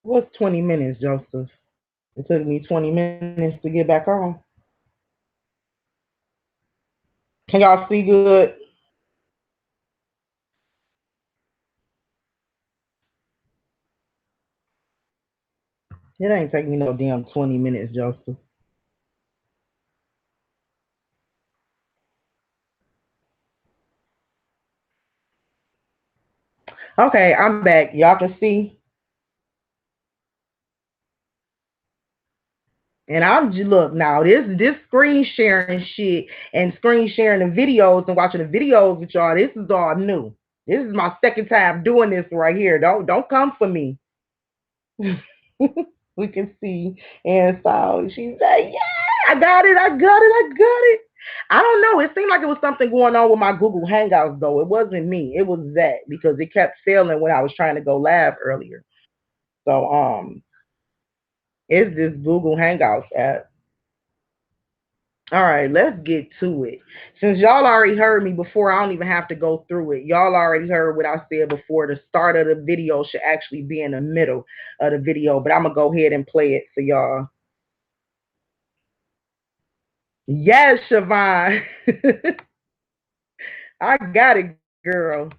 What's 20 minutes, Joseph? It took me 20 minutes to get back on. Can y'all see good? It ain't taking me no damn 20 minutes, Joseph. Okay, I'm back. Y'all can see. And I'm just look now. This screen sharing shit and screen sharing the videos and watching the videos with y'all. This is all new. This is my second time doing this right here. Don't come for me. We can see. And so she said, "Yeah, I got it. I got it. I got it." I don't know. It seemed like it was something going on with my Google Hangouts though. It wasn't me. It was that because it kept failing when I was trying to go live earlier. So it's this Google Hangouts app. All right, let's get to it. Since y'all already heard me before, I don't even have to go through it. Y'all already heard what I said before. The start of the video should actually be in the middle of the video, but I'm gonna go ahead and play it for y'all. Yes, Siobhan. I got it, girl.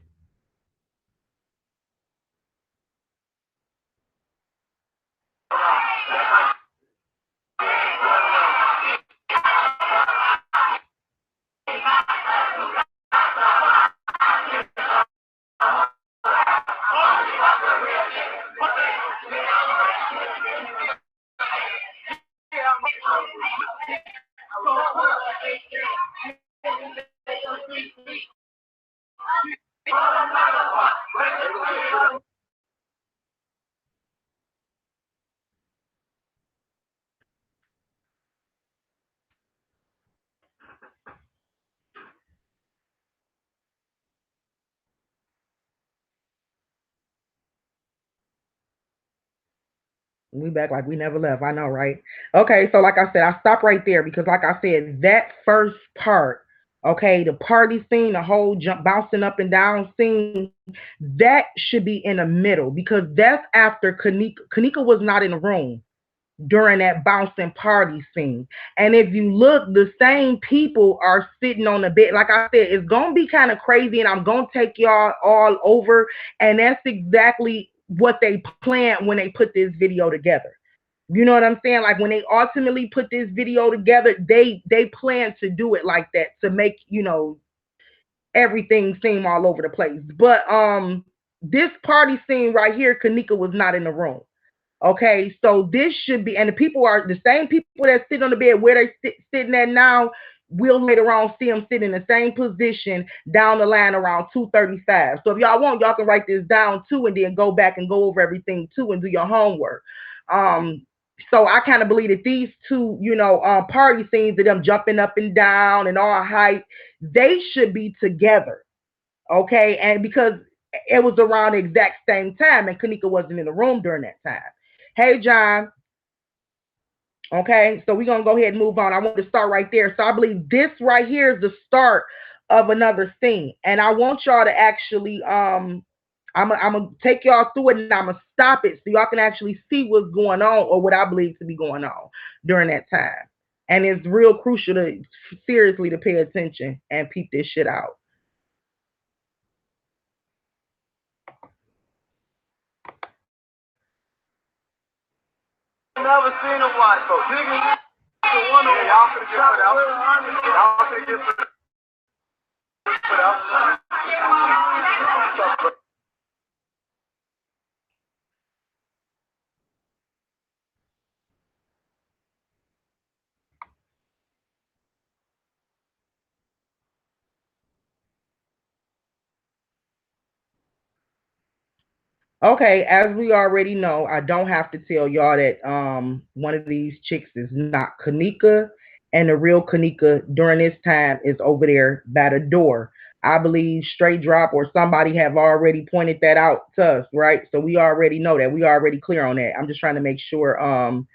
We back like we never left. I know, right? Okay, so like I said, I stopped right there because, like I said, that first part, okay, the party scene, the whole jump, bouncing up and down scene, that should be in the middle because that's after Kanika. Kanika was not in the room during that bouncing party scene. And if you look, the same people are sitting on the bed. Like I said, it's gonna be kind of crazy, and I'm gonna take y'all all over. And that's exactly what they planned when they put this video together. You know what I'm saying? Like when they ultimately put this video together, they plan to do it like that to make everything seem all over the place. But this party scene right here, Kanika was not in the room. Okay, so this should be, and the people are the same people that sit on the bed where they sitting at now. We'll later on see them sit in the same position down the line around 2:35. So if y'all want, y'all can write this down too, and then go back and go over everything too, and do your homework. Um, so I kind of believe that these two, party scenes of them jumping up and down and all hype, they should be together. Okay, and because it was around the exact same time, and Kanika wasn't in the room during that time. Hey, John. Okay, so we're gonna go ahead and move on. I want to start right there. So I believe this right here is the start of another scene, and I want y'all to actually I'm gonna take y'all through it, and I'm gonna stop it so y'all can actually see what's going on or what I believe to be going on during that time. And it's real crucial to seriously to pay attention and peep this shit out. Never seen a white folks. Nigga, the one on y'all could get put out. Y'all could get put out. Okay, as we already know, I don't have to tell y'all that one of these chicks is not Kanika, and the real Kanika during this time is over there by the door. I believe Straight Drop or somebody have already pointed that out to us, right? So we already know that. We already clear on that. I'm just trying to make sure. I'm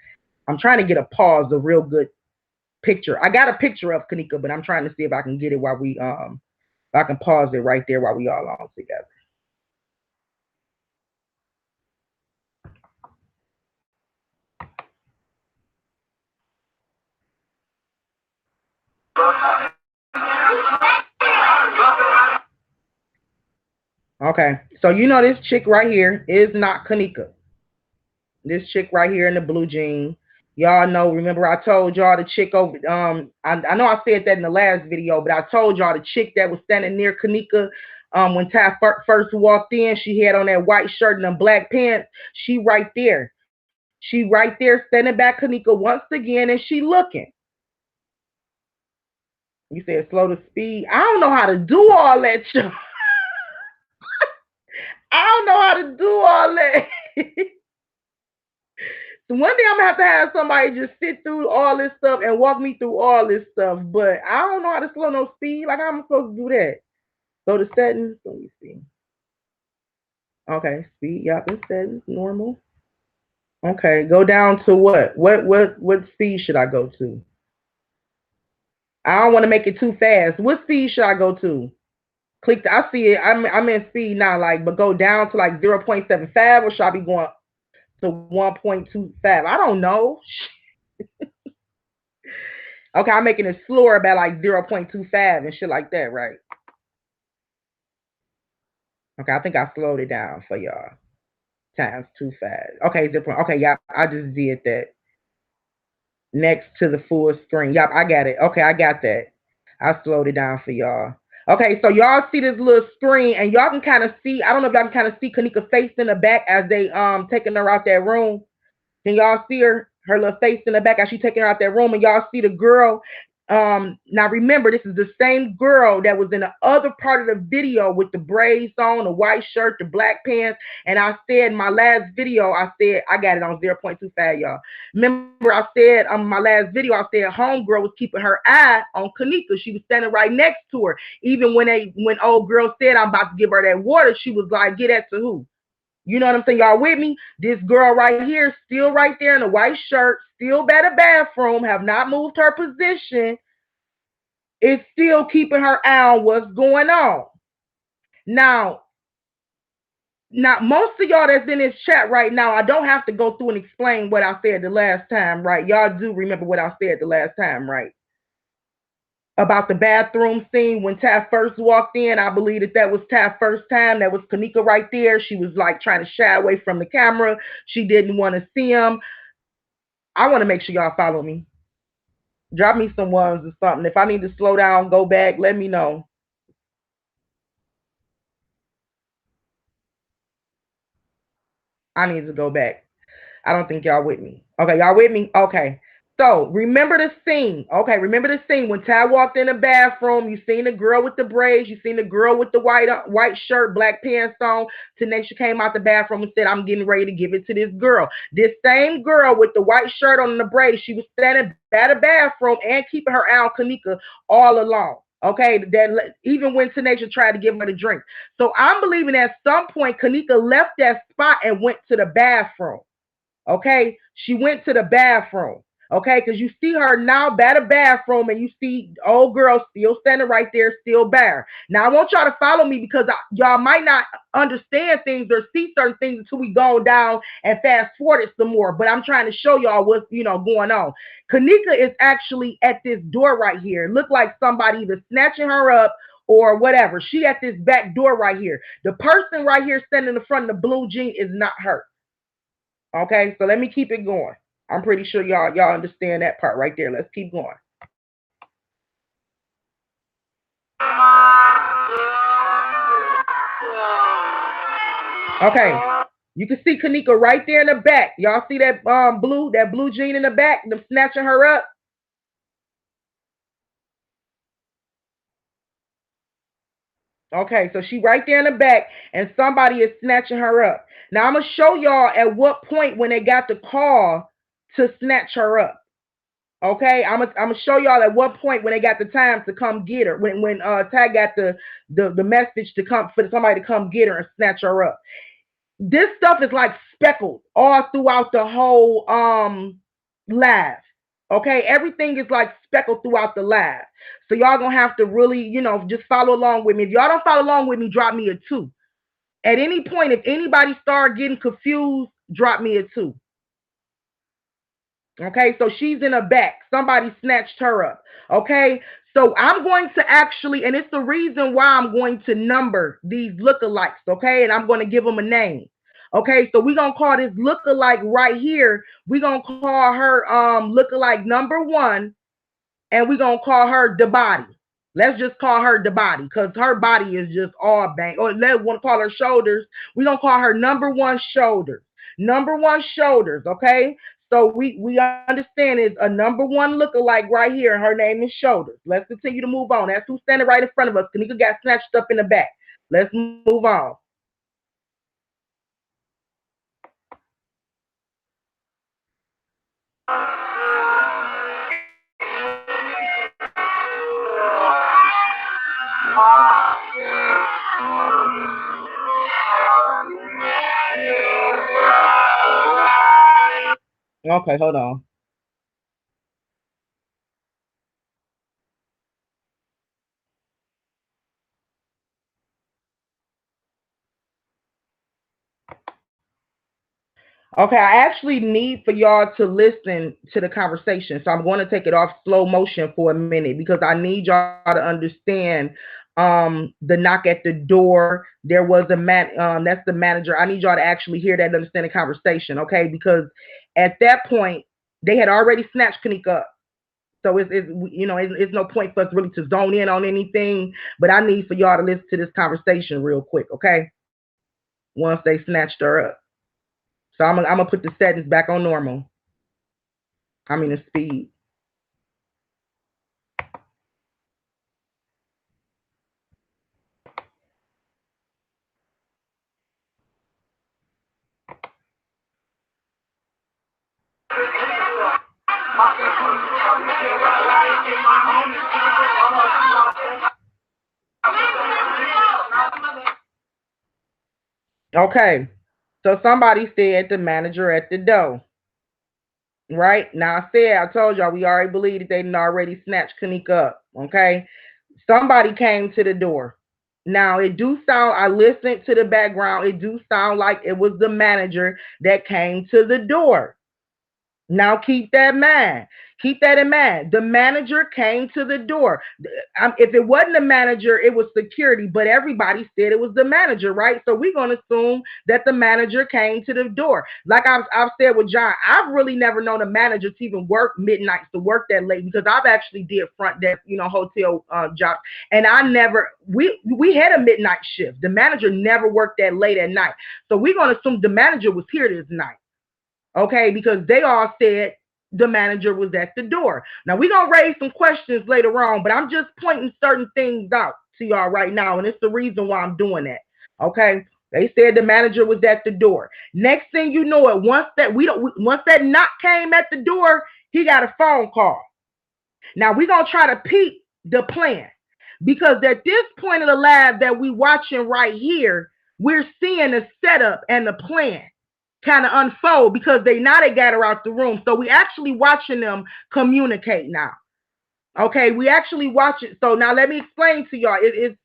trying to get a pause, a real good picture. I got a picture of Kanika, but I'm trying to see if I can get it while we if I can pause it right there while we all on together. Okay, so you know this chick right here is not Kanika. This chick right here in the blue jean. Y'all know, remember I told y'all the chick over I know I said that in the last video, but I told y'all the chick that was standing near Kanika when Ty first walked in, she had on that white shirt and them black pants. She right there. She right there standing back Kanika once again and she looking. You said slow the speed. I don't know how to do all that. I don't know how to do all that. So one day I'm gonna have somebody just sit through all this stuff and walk me through all this stuff. But I don't know how to slow no speed. Like how am I supposed to do that? Go to settings. Let me see. Okay, speed. Yep, in settings. Normal. Okay, go down to what? What speed should I go to? I don't want to make it too fast. What speed should I go to? Click. I see it. I'm in speed now. Like, but go down to like 0.75, or should I be going to 1.25? I don't know. Okay, I'm making it slower about like 0.25 and shit like that, right? Okay, I think I slowed it down for y'all. Times too fast. Okay, different. Okay, yeah, I just did that. Next to the full screen. Yep, I got it. Okay, I got that. I slowed it down for y'all. Okay, so y'all see this little screen, and y'all can kind of see. I don't know if y'all can kind of see Kanika face in the back as they taking her out that room. Can y'all see her little face in the back as she taking her out that room, and y'all see the girl. Now remember, this is the same girl that was in the other part of the video with the braids on, the white shirt, the black pants. And I said in my last video, I said I got it on 0.25, y'all. Remember, I said on my last video, I said homegirl was keeping her eye on Kanika. She was standing right next to her. Even when old girl said I'm about to give her that water, she was like, "Get that to who?" You know what I'm saying? Y'all with me? This girl right here, still right there in a white shirt, still by the bathroom, have not moved her position, is still keeping her eye on what's going on. Now, most of y'all that's in this chat right now, I don't have to go through and explain what I said the last time, right? Y'all do remember what I said the last time, right? About the bathroom scene when Ty first walked in. I believe that was Ty's first time. That was Kanika right there. She was like trying to shy away from the camera. She didn't want to see him. I want to make sure y'all follow me. Drop me some ones or something. If I need to slow down, go back, let me know. I need to go back. I don't think y'all with me. Okay, y'all with me? Okay. So remember the scene. Okay, remember the scene when Ty walked in the bathroom. You seen the girl with the braids. You seen the girl with the white shirt, black pants on. Tanisha came out the bathroom and said, "I'm getting ready to give it to this girl." This same girl with the white shirt on and the braids, she was standing by the bathroom and keeping her eye on Kanika all along. Okay, that even when Tanisha tried to give her the drink. So I'm believing at some point Kanika left that spot and went to the bathroom. Okay, she went to the bathroom. Okay, because you see her now by the bathroom and you see old girl still standing right there, still bare. Now I want y'all to follow me because y'all might not understand things or see certain things until we go down and fast forward it some more. But I'm trying to show y'all what's going on. Kanika is actually at this door right here. Look like somebody either snatching her up or whatever. She at this back door right here. The person right here standing in the front of the blue jean is not her. Okay, so let me keep it going. I'm pretty sure y'all understand that part right there. Let's keep going. Okay, you can see Kanika right there in the back. Y'all see that blue jean in the back, them snatching her up. Okay, so she right there in the back, and somebody is snatching her up. Now I'm gonna show y'all at what point when they got the call to snatch her up. Okay, I'm gonna show y'all at what point when they got the time to come get her. When Ty got the message to come for somebody to come get her and snatch her up. This stuff is like speckled all throughout the whole live. Okay, everything is like speckled throughout the live. So y'all gonna have to really, just follow along with me. If y'all don't follow along with me, drop me a 2. At any point, if anybody start getting confused, drop me a 2. Okay, so she's in her back. Somebody snatched her up. Okay, So I'm going to actually, and it's the reason why I'm going to number these lookalikes, okay? And I'm going to give them a name. Okay, so we're gonna call this lookalike right here. We're gonna call her lookalike number one, and we're gonna call her the body. Let's just call her the body because her body is just all bang. Or let's want to call her shoulders. We're gonna call her number one shoulders. Number one shoulders, okay? So we understand it's a number one lookalike right here, and her name is Shoulders. Let's continue to move on. That's who's standing right in front of us. Kanika got snatched up in the back. Let's move on. Okay, hold on. Okay, I actually need for y'all to listen to the conversation. So I'm going to take it off slow motion for a minute because I need y'all to understand the knock at the door. There was a that's the manager. I need y'all to actually hear that and understand the conversation, okay? Because at that point, they had already snatched Kanika up. So it's no point for us really to zone in on anything, but I need for y'all to listen to this conversation real quick, okay? Once they snatched her up. So I'm gonna put the settings back on normal. I mean the speed. Okay. So somebody said the manager at the door. Right? Now I told y'all we already believe that they didn't already snatched Kanika up. Okay. Somebody came to the door. Now it do sound, I listened to the background, it do sound like it was the manager that came to the door. Now keep that in mind. Keep that in mind. The manager came to the door. If it wasn't the manager, it was security, but everybody said it was the manager, right? So we're going to assume that the manager came to the door. Like I've said with John, I've really never known a manager to even work midnights, to work that late, because I've actually did front desk, hotel jobs, and I never, we had a midnight shift. The manager never worked that late at night. So we're going to assume the manager was here this night. Okay, because they all said the manager was at the door. Now we're gonna raise some questions later on, but I'm just pointing certain things out to y'all right now, and it's the reason why I'm doing that. Okay. They said the manager was at the door. Next thing you know it, once that knock came at the door, he got a phone call. Now we're gonna try to peep the plan. Because at this point of the lab that we watching right here, we're seeing the setup and the plan kind of unfold because they got her out the room. So we actually watching them communicate now. Okay, we actually watch it. So now let me explain to y'all. It's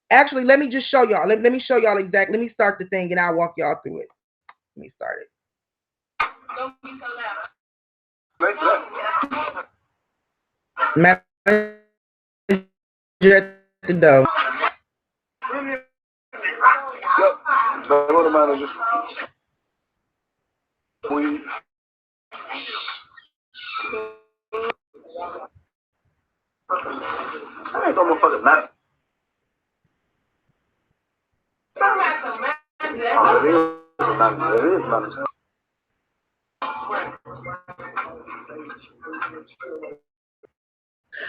actually, let me just show y'all. Let me show y'all exactly. Let me start the thing and I'll walk y'all through it. Let me start it. Don't be so loud. Manager at the door. Yep. Go to manager. We. I ain't no motherfucking manager. Oh, it is manager. It is manager.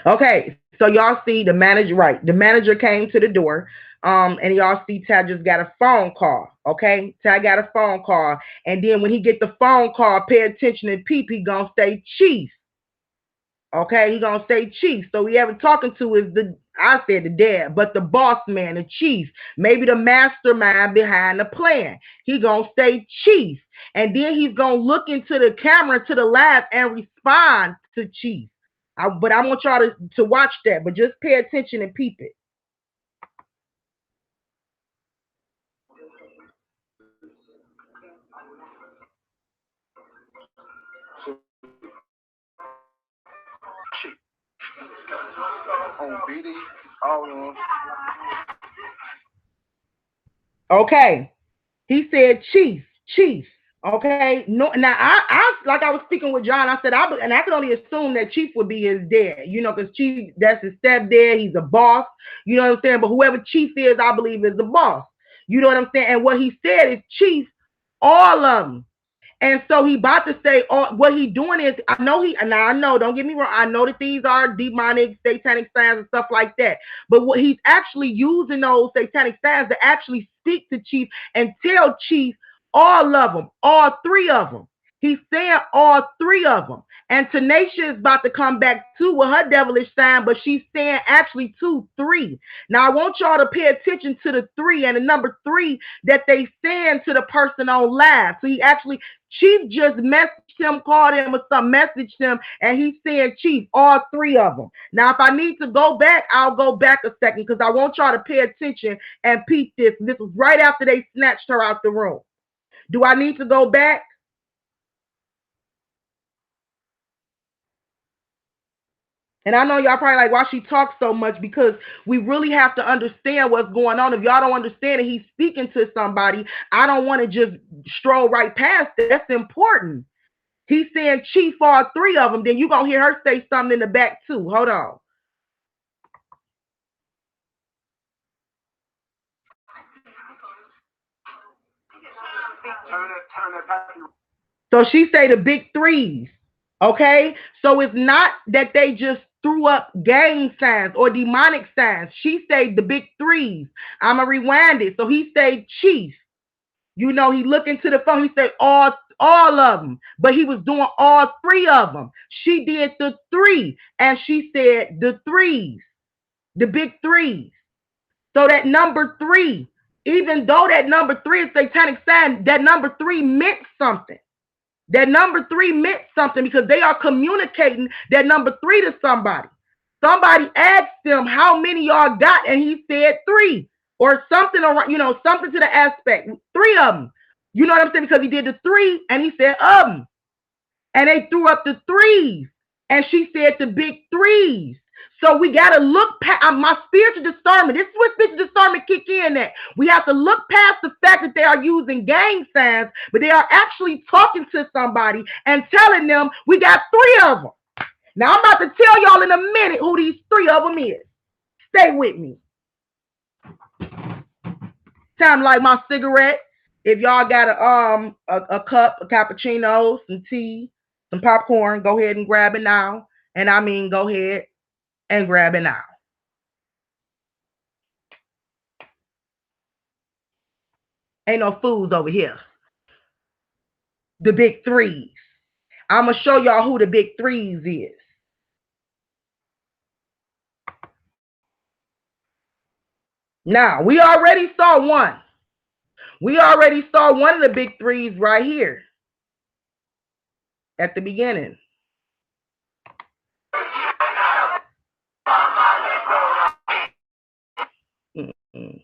Okay, so y'all see the manager, right? The manager came to the door, and y'all see Tad just got a phone call. Okay, Tad got a phone call, and then when he get the phone call, pay attention and Peep, he gonna say chief. Okay, he gonna say chief. So we ever talking to is I said the dad, but the boss man, the chief, maybe the mastermind behind the plan. He gonna say chief, and then he's gonna look into the camera to the lab and respond to chief. But I want y'all to watch that, but just pay attention and peep it. Okay. He said, Chief. Okay. No, now I like I was speaking with John. I said and I could only assume that Chief would be his dad. You know, because Chief, that's his stepdad. He's a boss. You know what I'm saying? But whoever Chief is, I believe is the boss. You know what I'm saying? And what he said is Chief, all of them. And so he about to say, what he doing is, I know, don't get me wrong, I know that these are demonic, satanic signs and stuff like that. But what he's actually using those satanic signs to actually speak to Chief and tell Chief all of them, all three of them. He's saying all three of them. And Tanisha is about to come back too with her devilish sign, but she's saying actually 2, 3. Now I want y'all to pay attention to the 3 and the number 3 that they send to the person on live. So he actually, Chief just messaged him, called him or something, messaged him, and he's saying, Chief, all 3 of them. Now, if I need to go back, I'll go back a second because I want y'all to pay attention and peep this. This was right after they snatched her out the room. Do I need to go back? And I know y'all probably like, why she talks so much, because we really have to understand what's going on. If y'all don't understand it, he's speaking to somebody. I don't want to just stroll right past it. That's important. He's saying Chief, all 3 of them. Then you're going to hear her say something in the back too. Hold on. So she say the big 3s. Okay? So it's not that they just threw up gang signs or demonic signs. She say the big 3s. I'm going to rewind it. So he say Chief. You know, he looked into the phone. He said all of them, but he was doing all 3 of them. She did the 3, and she said the 3s, the big 3s. So that number 3, even though that number 3 is satanic sign, that number 3 meant something. That number 3 meant something because they are communicating that number 3 to somebody. Somebody asked them how many y'all got, and he said 3 or something around, you know, something to the aspect 3 of them. You know what I'm saying? Because he did the 3 and he said of them, and they threw up the 3s, and she said the big 3s. So we got to look past my spiritual discernment. This is what spiritual discernment kick in at. We have to look past the fact that they are using gang signs, but they are actually talking to somebody and telling them we got 3 of them. Now I'm about to tell y'all in a minute who these 3 of them is. Stay with me. Time to light my cigarette. If y'all got a cup, a cappuccino, some tea, some popcorn, go ahead and grab it now. And I mean, go ahead and grab it now. Ain't no fools over here. The big 3s. I'm going to show y'all who the big 3s is. Now, we already saw one. We already saw one of the big 3s right here at the beginning. Mm-mm.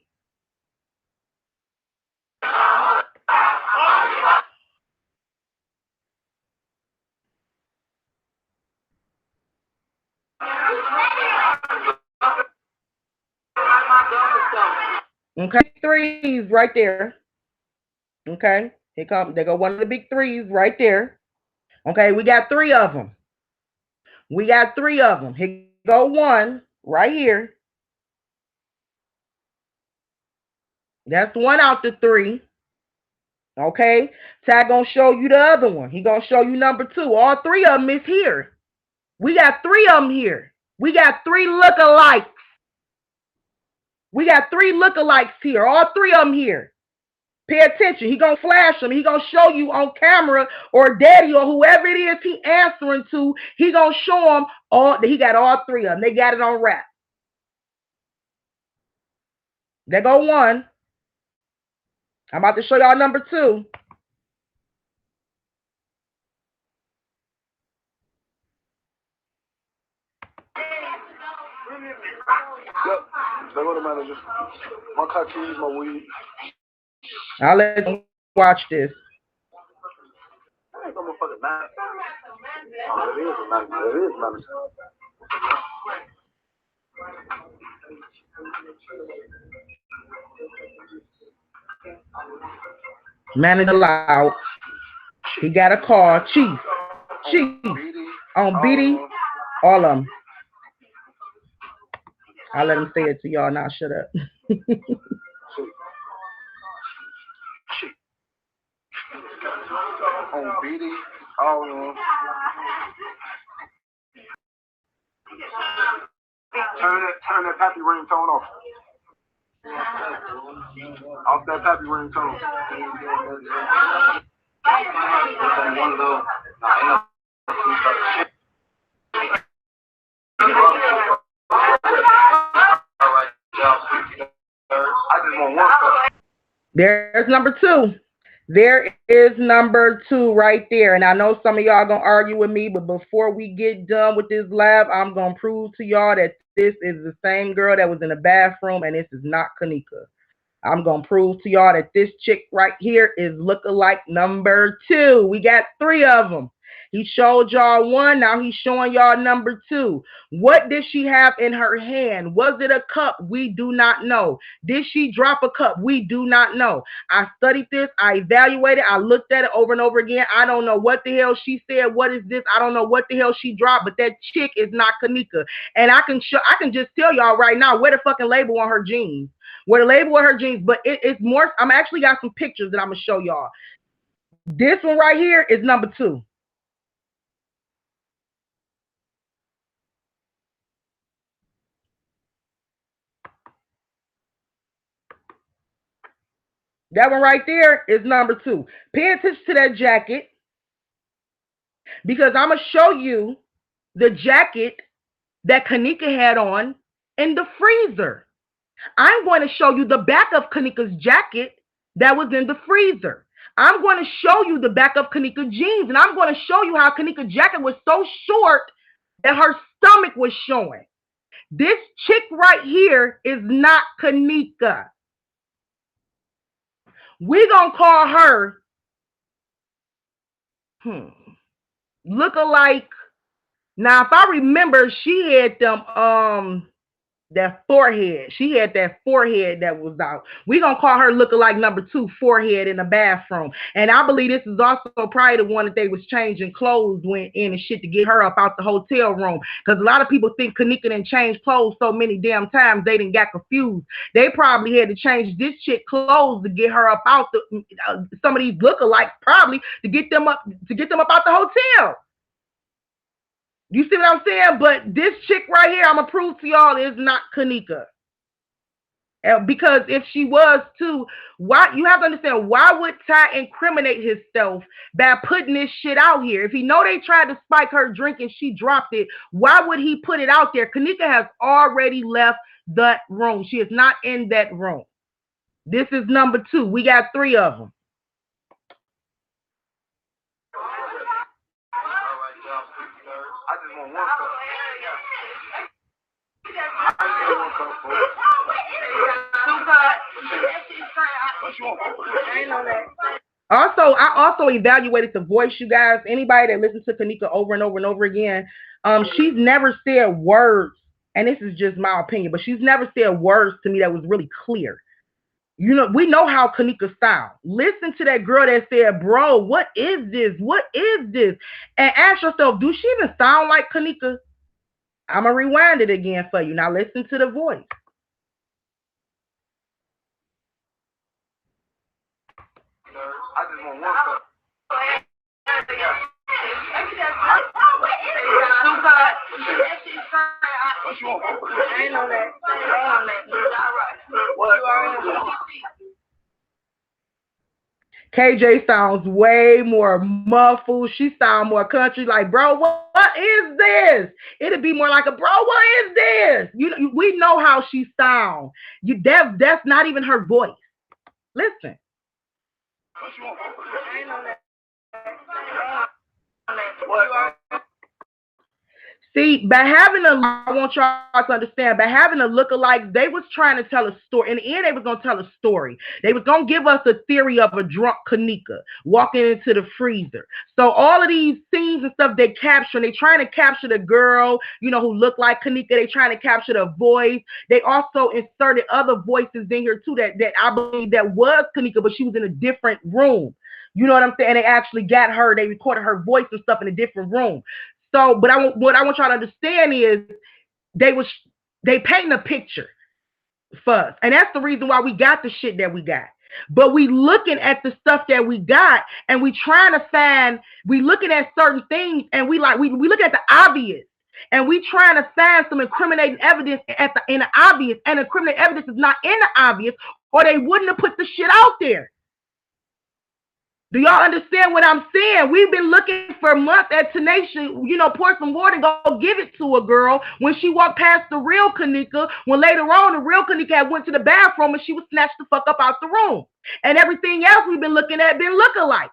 Okay, 3s right there. Okay, here come, there go one of the big 3s right there. Okay, we got 3 of them. We got 3 of them. Here go one right here. That's one out the 3. Okay, Tag gonna show you the other one. He gonna show you number 2. All 3 of them is here. We got 3 of them here. We got 3 lookalikes. We got 3 lookalikes here. All 3 of them here. Pay attention. He gonna flash them. He gonna show you on camera, or daddy or whoever it is he answering to. He gonna show them all. He got all 3 of them. They got it on wrap. There go one. I'm about to show y'all number 2. Yep. They go to manager. My car keys, my weed. I'll let you watch this. That ain't no motherfucking manager. Oh, it is a manager. It is a manager. Manager loud. He got a call. Chief. Chief. On BD. All of them. I'll let him say it to y'all now. Shut up. On BD. All of them. Turn that Pappy ringtone off. Off that Pappy ringtone. One of those. I just want one cup. There's number two. There is number two right there. And I know some of y'all gonna argue with me, but before we get done with this lab, I'm gonna prove to y'all that this is the same girl that was in the bathroom, and this is not Kanika. I'm going to prove to y'all that this chick right here is lookalike number two. We got three of them. He showed y'all one. Now he's showing y'all number two. What did she have in her hand? Was it a cup? We do not know. Did she drop a cup? We do not know. I studied this. I evaluated. I looked at it over and over again. I don't know what the hell she said. What is this? I don't know what the hell she dropped, but that chick is not Kanika. And I can just tell y'all right now where the fucking label on her jeans. Where the label on her jeans, but it's more. I'm actually got some pictures that I'm gonna show y'all. This one right here is number two. That one right there is number two. Pay attention to that jacket because I'm gonna show you the jacket that Kanika had on in the freezer. I'm going to show you the back of Kanika's jacket that was in the freezer. I'm going to show you the back of Kanika's jeans, and I'm going to show you how Kanika's jacket was so short that her stomach was showing. This chick right here is not Kanika. We're going to call her look-alike. Now, if I remember, she had them that forehead. She had that forehead that was out. We're going to call her lookalike number two, forehead in the bathroom. And I believe this is also probably the one that they was changing clothes went in and shit to get her up out the hotel room. Because a lot of people think Kanika didn't change clothes so many damn times they didn't got confused. They probably had to change this chick clothes to get her up out the some of these lookalikes probably to get them up out the hotel. You see what I'm saying? But this chick right here, I'm going to prove to y'all is not Kanika. Because if she was too, why you have to understand, why would Ty incriminate himself by putting this shit out here? If he know they tried to spike her drink and she dropped it, why would he put it out there? Kanika has already left that room. She is not in that room. This is number two. We got three of them. I just want one cup. Also, I also evaluated the voice, you guys. Anybody that listens to Kanika over and over and over again, she's never said words, and this is just my opinion, but she's never said words to me that was really clear. You know, we know how Kanika sounds. Listen to that girl that said, bro, what is this? What is this? And ask yourself, do she even sound like Kanika? I'm going to rewind it again for you. Now listen to the voice. I just want one cup. KJ sounds way more muffled. She sounds more country. Like, bro, what is this? It'd be more like a, bro, what is this? We know how she sounds. That's not even her voice. Listen. See, by having a, I want y'all to understand, by having a lookalike, they was trying to tell a story. In the end, they was gonna tell a story. They was gonna give us a theory of a drunk Kanika walking into the freezer. So all of these scenes and stuff they capture, they trying to capture the girl, who looked like Kanika. They trying to capture the voice. They also inserted other voices in here too that I believe that was Kanika, but she was in a different room. You know what I'm saying? They actually got her. They recorded her voice and stuff in a different room. So, but what I want y'all to understand is they was they painting a picture for us, and that's the reason why we got the shit that we got. But we looking at the stuff that we got, and we trying to find. We looking at certain things, and we look at the obvious, and we trying to find some incriminating evidence in the obvious, and incriminating evidence is not in the obvious, or they wouldn't have put the shit out there. Do y'all understand what I'm saying? We've been looking for months at Tenacious, pour some water and go give it to a girl when she walked past the real Kanika, when later on the real Kanika had went to the bathroom and she was snatched the fuck up out the room. And everything else we've been looking at been lookalike.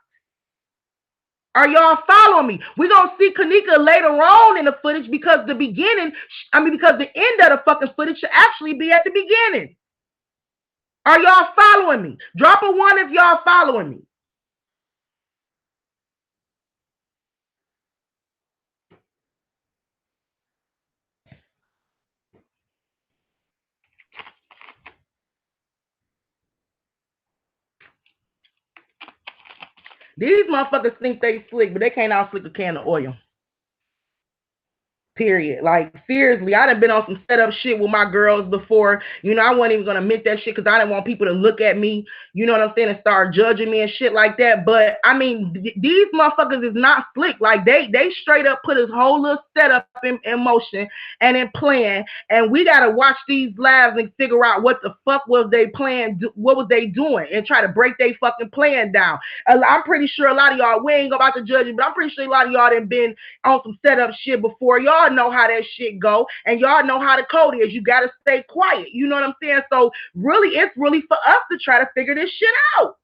Are y'all following me? We're going to see Kanika later on in the footage because the end of the fucking footage should actually be at the beginning. Are y'all following me? Drop a 1 if y'all following me. These motherfuckers think they slick, but they can't out slick a can of oil. Period. Like, seriously, I done been on some setup shit with my girls before. I wasn't even gonna admit that shit because I didn't want people to look at me, you know what I'm saying, and start judging me and shit like that. But I mean, these motherfuckers is not slick. Like they straight up put this whole little setup in motion and in plan. And we gotta watch these lives and figure out what the fuck was they plan, what was they doing, and try to break their fucking plan down. I'm pretty sure a lot of y'all, we ain't about to judge you, but I'm pretty sure a lot of y'all done been on some setup shit before. Y'all know how that shit go, and y'all know how the code is. You gotta stay quiet. You know what I'm saying? So really, it's really for us to try to figure this shit out.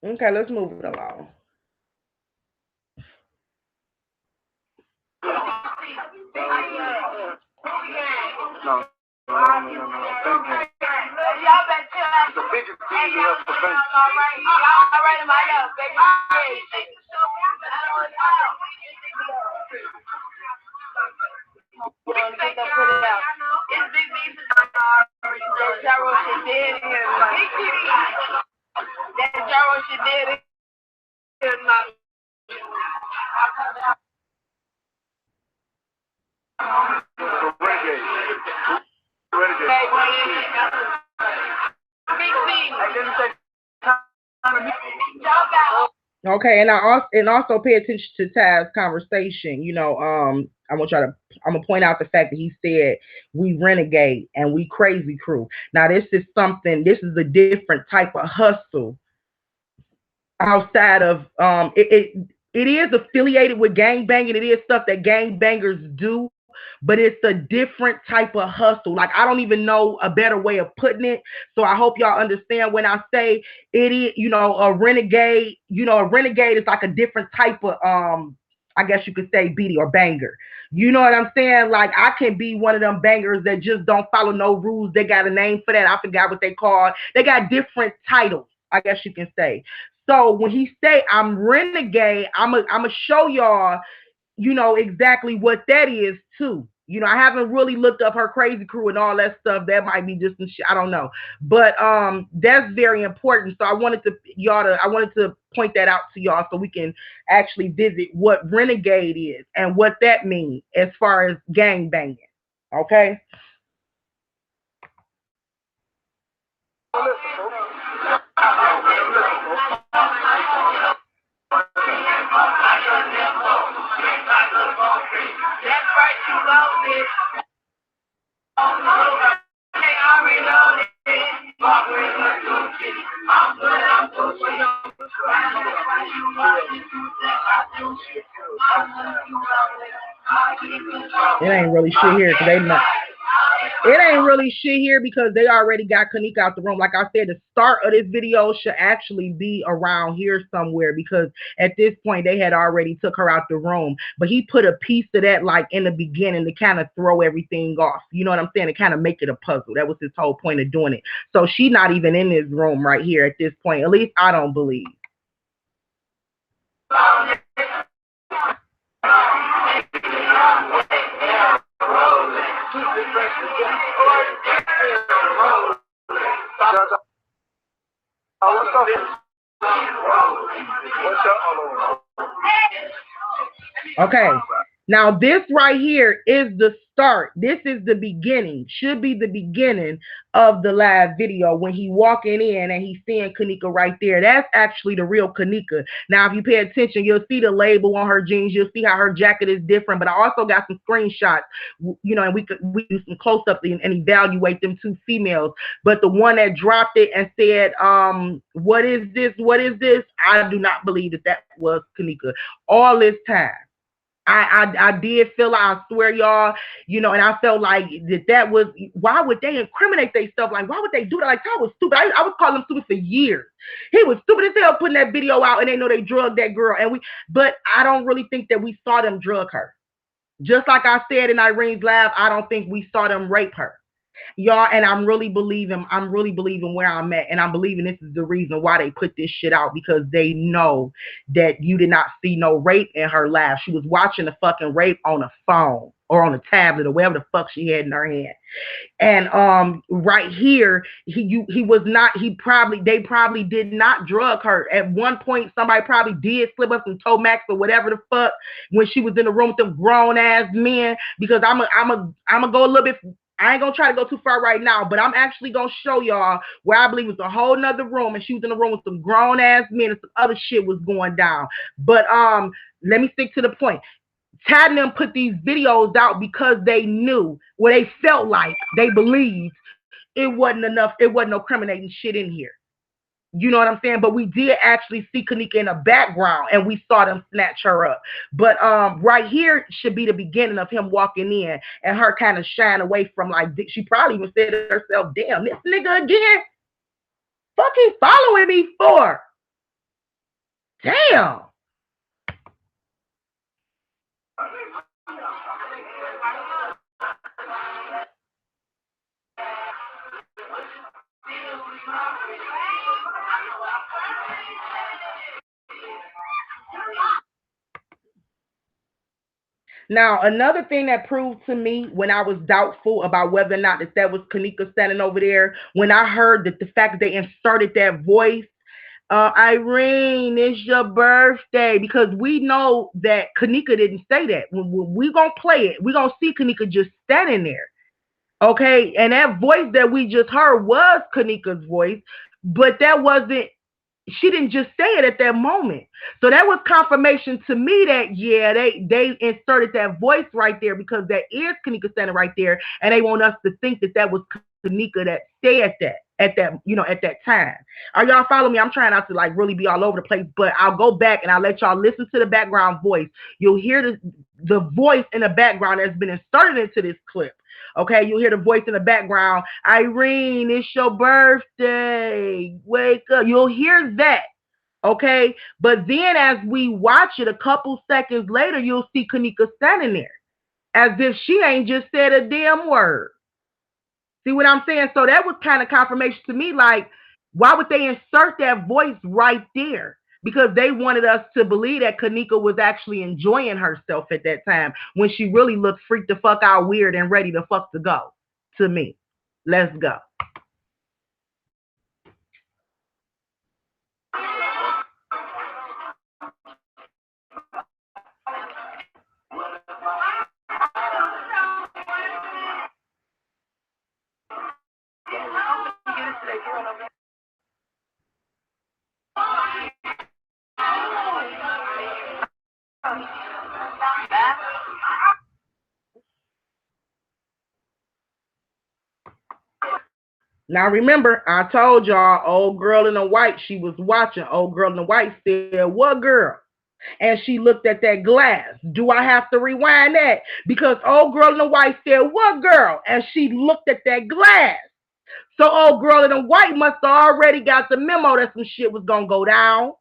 Okay, let's move it along. Okay, and also pay attention to Taz's conversation. I want y'all to. I'm gonna point out the fact that he said we renegade and we crazy crew. Now this is something. This is a different type of hustle outside of it is affiliated with gang banging. It is stuff that gang bangers do, but it's a different type of hustle. Like, I don't even know a better way of putting it. So I hope y'all understand when I say it is, a renegade. A renegade is like a different type of I guess you could say beaty or banger. You know what I'm saying? Like, I can be one of them bangers that just don't follow no rules. They got a name for that. I forgot what they call it. They got different titles, I guess you can say. So when he say I'm renegade, I'm a show y'all, exactly what that is too. I haven't really looked up her crazy crew and all that stuff. That might be just some shit. I don't know. But that's very important. So I wanted to point that out to y'all so we can actually visit what renegade is and what that means as far as gang banging. Okay? It ain't really shit here because they not. It ain't really shit here because they already got Kanika out the room. Like I said, the start of this video should actually be around here somewhere because at this point they had already took her out the room. But he put a piece of that like in the beginning to kind of throw everything off. You know what I'm saying? To kind of make it a puzzle. That was his whole point of doing it. So she not even in this room right here at this point. At least I don't believe. Okay. Now this right here is the start. This is the beginning. Should be the beginning of the live video when he walking in and he's seeing Kanika right there. That's actually the real Kanika. Now, if you pay attention, you'll see the label on her jeans. You'll see how her jacket is different. But I also got some screenshots, and we do some close up and evaluate them two females. But the one that dropped it and said, "What is this? What is this?" I do not believe that was Kanika all this time. I did feel like, I swear y'all, and I felt like that was, why would they incriminate themselves? Like, why would they do that? Like, that was stupid. I was calling him stupid for years. He was stupid as hell putting that video out and they know they drugged that girl. But I don't really think that we saw them drug her. Just like I said in Irene's lab, I don't think we saw them rape her. Y'all, and I'm really believing where I'm at, and I'm believing this is the reason why they put this shit out, because they know that you did not see no rape in her life. She was watching the fucking rape on a phone or on a tablet or whatever the fuck she had in her hand. And right here, he was not, they probably did not drug her. At one point, somebody probably did slip up some Tomax or whatever the fuck when she was in the room with them grown ass men. Because I'm a go a little bit, I ain't gonna try to go too far right now, but I'm actually gonna show y'all where I believe was a whole nother room, and she was in the room with some grown ass men and some other shit was going down. But let me stick to the point. Tad and them put these videos out because they knew, where they felt like, they believed it wasn't enough, it wasn't no criminating shit in here. You know what I'm saying? But we did actually see Kanika in the background and we saw them snatch her up. But right here should be the beginning of him walking in and her kind of shying away from, like, she probably even said to herself, damn, this nigga again? Fucking following me for? Damn. Now, another thing that proved to me when I was doubtful about whether or not that was Kanika standing over there, when I heard that the fact that they inserted that voice, Irene, it's your birthday, because we know that Kanika didn't say that. When we gonna play it, we gonna see Kanika just standing there. Okay, and that voice that we just heard was Kanika's voice, but that wasn't, she didn't just say it at that moment. So that was confirmation to me that, yeah, they inserted that voice right there because that is Kanika standing right there, and they want us to think that was Kanika that said that at that time. Are y'all following me? I'm trying not to like really be all over the place, but I'll go back and I'll let y'all listen to the background voice. You'll hear the voice in the background that's been inserted into this clip. Okay, you'll hear the voice in the background. Irene, it's your birthday. Wake up. You'll hear that. Okay, but then as we watch it a couple seconds later, you'll see Kanika standing there as if she ain't just said a damn word. See what I'm saying? So that was kind of confirmation to me. Like, why would they insert that voice right there? Because they wanted us to believe that Kanika was actually enjoying herself at that time when she really looked freaked the fuck out weird and ready to fuck to go. To me. Let's go. Now remember, I told y'all, old girl in the white, she was watching. Old girl in the white said, what girl? and she looked at that glass. Do I have to rewind that? Because old girl in the white said, "What girl?" And she looked at that glass. So old girl in the white must have already got the memo that some shit was gonna go down.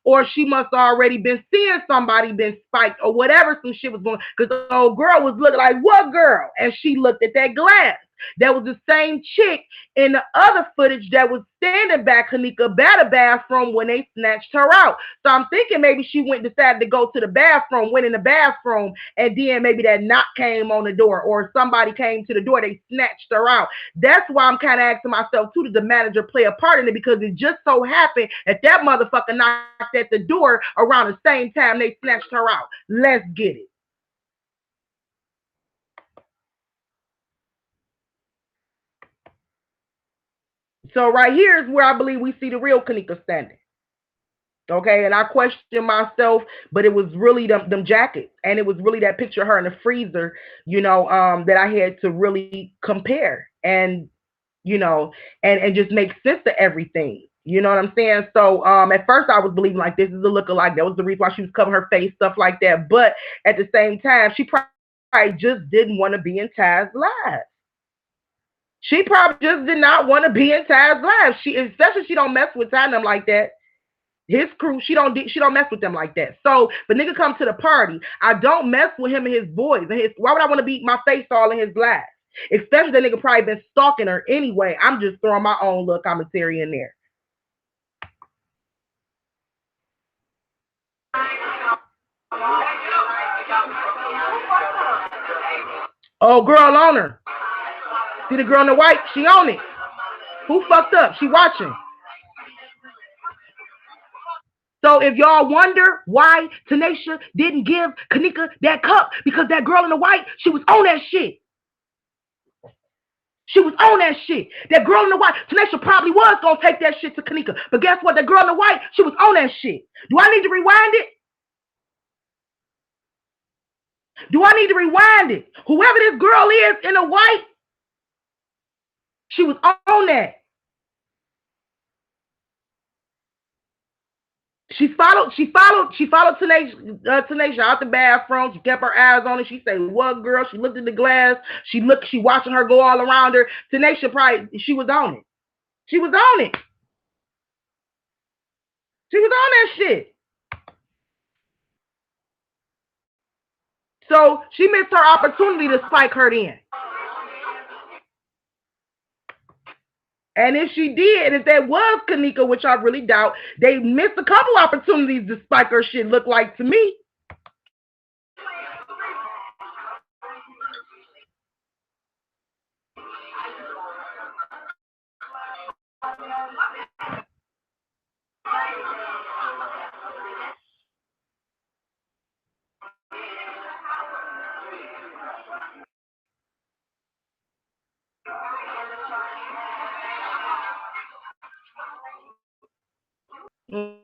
Or she must have already been seeing somebody been spiked or whatever some shit was going. Because the old girl was looking like, "What girl?" And she looked at that glass. That was the same chick in the other footage that was standing back Kanika by the bathroom when they snatched her out. So I'm thinking maybe she went decided to go to the bathroom, went in the bathroom, and then maybe that knock came on the door or somebody came to the door, they snatched her out. That's why I'm kind of asking myself too, did the manager play a part in it? Because it just so happened that that motherfucker knocked at the door around the same time they snatched her out. Let's get it. So right here is where I believe we see the real Kanika standing. Okay, and I questioned myself, but it was really them jackets, and it was really that picture of her in the freezer, that I had to really compare and and just make sense of everything. You know what I'm saying? So at first I was believing like this is a lookalike. That was the reason why she was covering her face, stuff like that. But at the same time, she probably just didn't want to be in Taz's lives. She probably just did not want to be in Taz's lives. She, especially she don't mess with Ty and them like that. His crew, she don't mess with them like that. So, but nigga come to the party. I don't mess with him and his boys. And his why would I want to beat my face all in his glass? Especially that nigga probably been stalking her anyway. I'm just throwing my own little commentary in there. Oh, girl on her. See the girl in the white? She on it. Who fucked up? She watching. So if y'all wonder why Tanisha didn't give Kanika that cup, because that girl in the white, she was on that shit. She was on that shit. That girl in the white, Tanisha probably was gonna take that shit to Kanika. But guess what? That girl in the white, she was on that shit. Do I need to rewind it? Do I need to rewind it? Whoever this girl is in the white, she was on that. She followed Tanisha out the bathroom. She kept her eyes on it. She said, "What girl?" She looked at the glass. She watching her go all around her. Tanisha probably she was on it. She was on it. She was on that shit. So she missed her opportunity to spike her in. And if she did, and if that was Kanika, which I really doubt, they missed a couple opportunities to spike her shit, look like to me.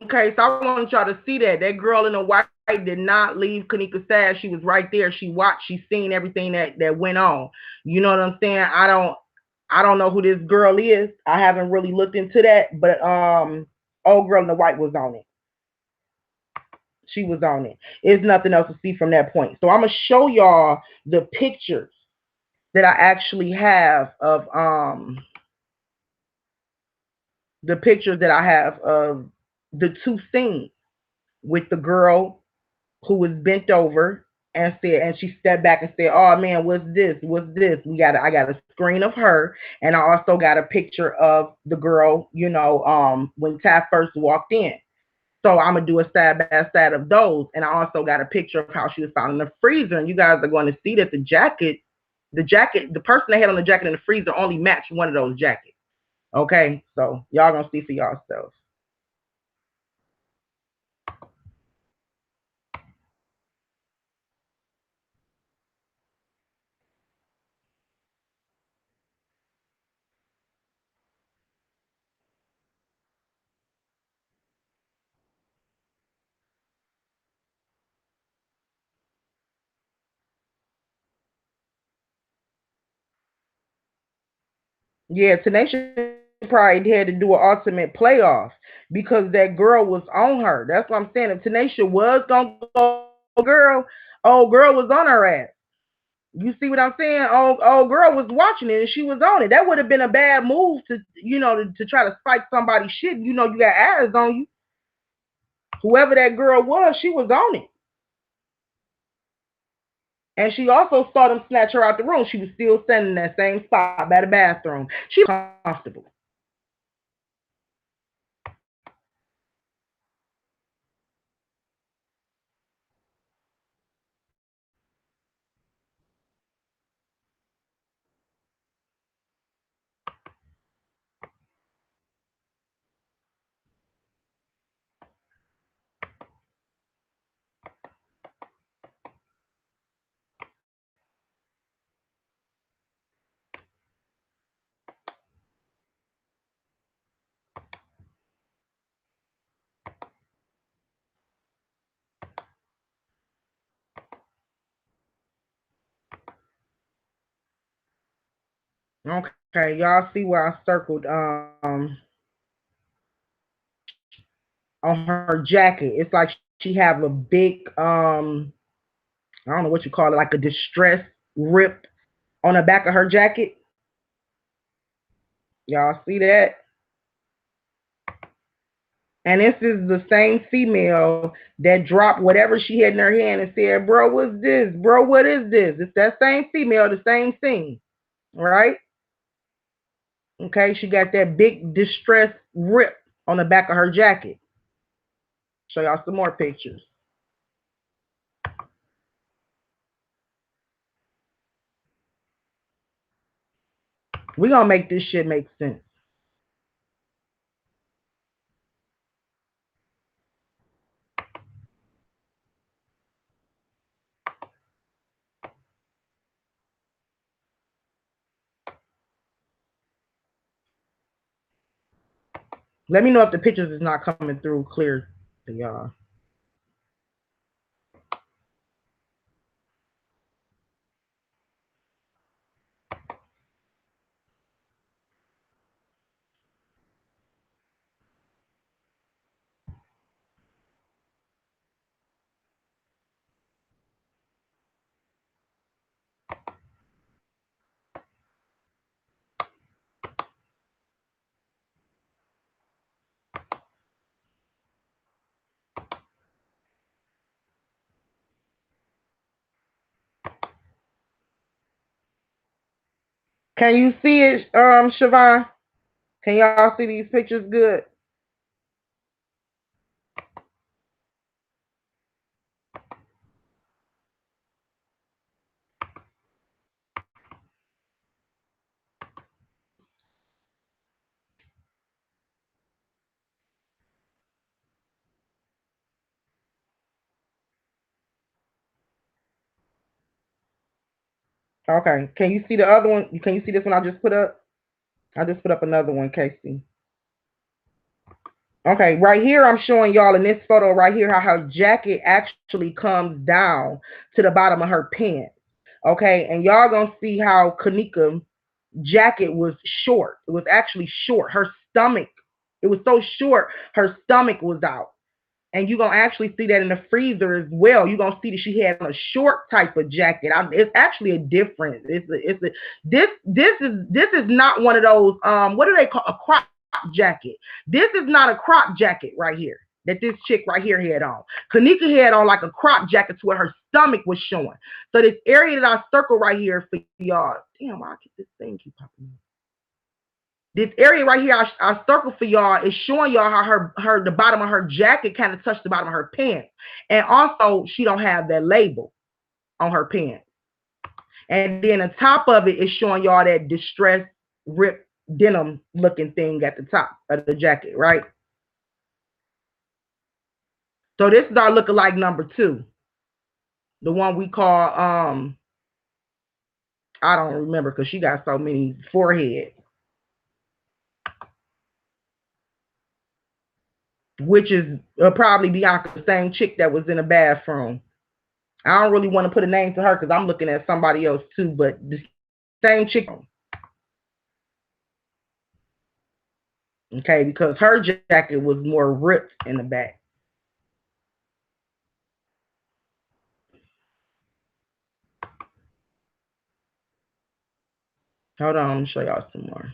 Okay, so I want y'all to see that. That girl in the white did not leave Kanika's side. She was right there. She watched, she seen everything that went on. You know what I'm saying? I don't know who this girl is. I haven't really looked into that, but old girl in the white was on it. She was on it. There's nothing else to see from that point. So I'm gonna show y'all the pictures that I actually have of the pictures that I have of the two scenes with the girl who was bent over and she stepped back and said, "Oh man, what's this? What's this?" I got a screen of her, and I also got a picture of the girl, when Ty first walked in. So I'm gonna do a side by side of those, and I also got a picture of how she was found in the freezer. And you guys are going to see that the person that had on the jacket in the freezer only matched one of those jackets. Okay, so y'all gonna see for yourselves. Yeah, Tenacious probably had to do an ultimate playoff because that girl was on her. That's what I'm saying. If Tanisha was gonna go girl, old girl was on her ass. You see what I'm saying? Old girl was watching it and she was on it. That would have been a bad move to, to try to spike somebody's shit. You got eyes on you. Whoever that girl was, she was on it. And she also saw them snatch her out the room. She was still standing in that same spot by the bathroom. She was comfortable. Okay, y'all see where I circled on her jacket. It's like she have a big I don't know what you call it, like a distress rip on the back of her jacket. Y'all see that? And this is the same female that dropped whatever she had in her hand and said, "Bro, what's this? Bro, what is this?" It's that same female, the same thing, right? Okay, she got that big distress rip on the back of her jacket. Show y'all some more pictures. We gonna make this shit make sense. Let me know if the pictures is not coming through clear to y'all. Can you see it, Siobhan? Can y'all see these pictures good? Okay. Can you see the other one? Can you see this one I just put up? I just put up another one, Casey. Okay, right here I'm showing y'all in this photo right here how her jacket actually comes down to the bottom of her pants. Okay, and y'all gonna see how Kanika jacket was short. It was actually short. Her stomach, it was so short, her stomach was out. And you're gonna actually see that in the freezer as well. You're gonna see that she had a short type of jacket. It's actually a difference. This is not one of those what do they call a crop jacket? This is not a crop jacket right here that this chick right here had on. Kanika had on like a crop jacket to where her stomach was showing. So this area that I circle right here for y'all. Damn, why keep this thing keep popping up? This area right here, I circle for y'all is showing y'all how her the bottom of her jacket kind of touched the bottom of her pants, and also she don't have that label on her pants. And then on top of it is showing y'all that distressed ripped denim looking thing at the top of the jacket, right? So this is our lookalike number 2, the one we call I don't remember because she got so many foreheads, which is probably Bianca, the same chick that was in the bathroom. I don't really want to put a name to her because I'm looking at somebody else too, but the same chick. Okay, because her jacket was more ripped in the back. Hold on, let me show y'all some more.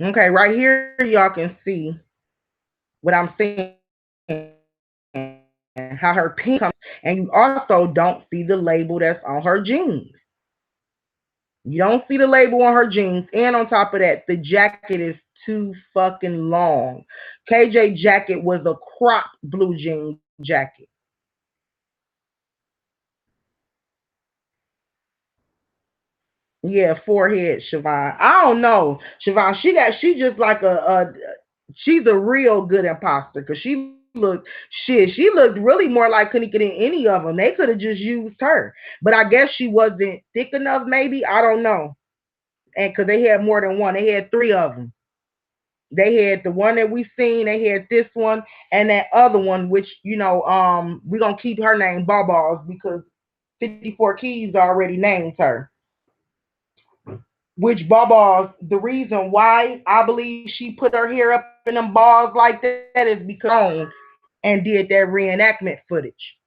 Okay, right here y'all can see what I'm saying, how her pink comes, and you also don't see the label that's on her jeans. You don't see the label on her jeans, and on top of that, the jacket is too fucking long. KJ jacket was a cropped blue jean jacket. Yeah, forehead, Siobhan. I don't know, Siobhan. She just like she's a real good imposter because she looked really more like Kanika than any of them. They could have just used her, but I guess she wasn't thick enough. Maybe I don't know. And because they had more than one, they had three of them. They had the one that we seen. They had this one and that other one, which we're gonna keep her name Bawballs because 54 Keys already named her. Which Bawballs, the reason why I believe she put her hair up in them balls like that is because and did that reenactment footage.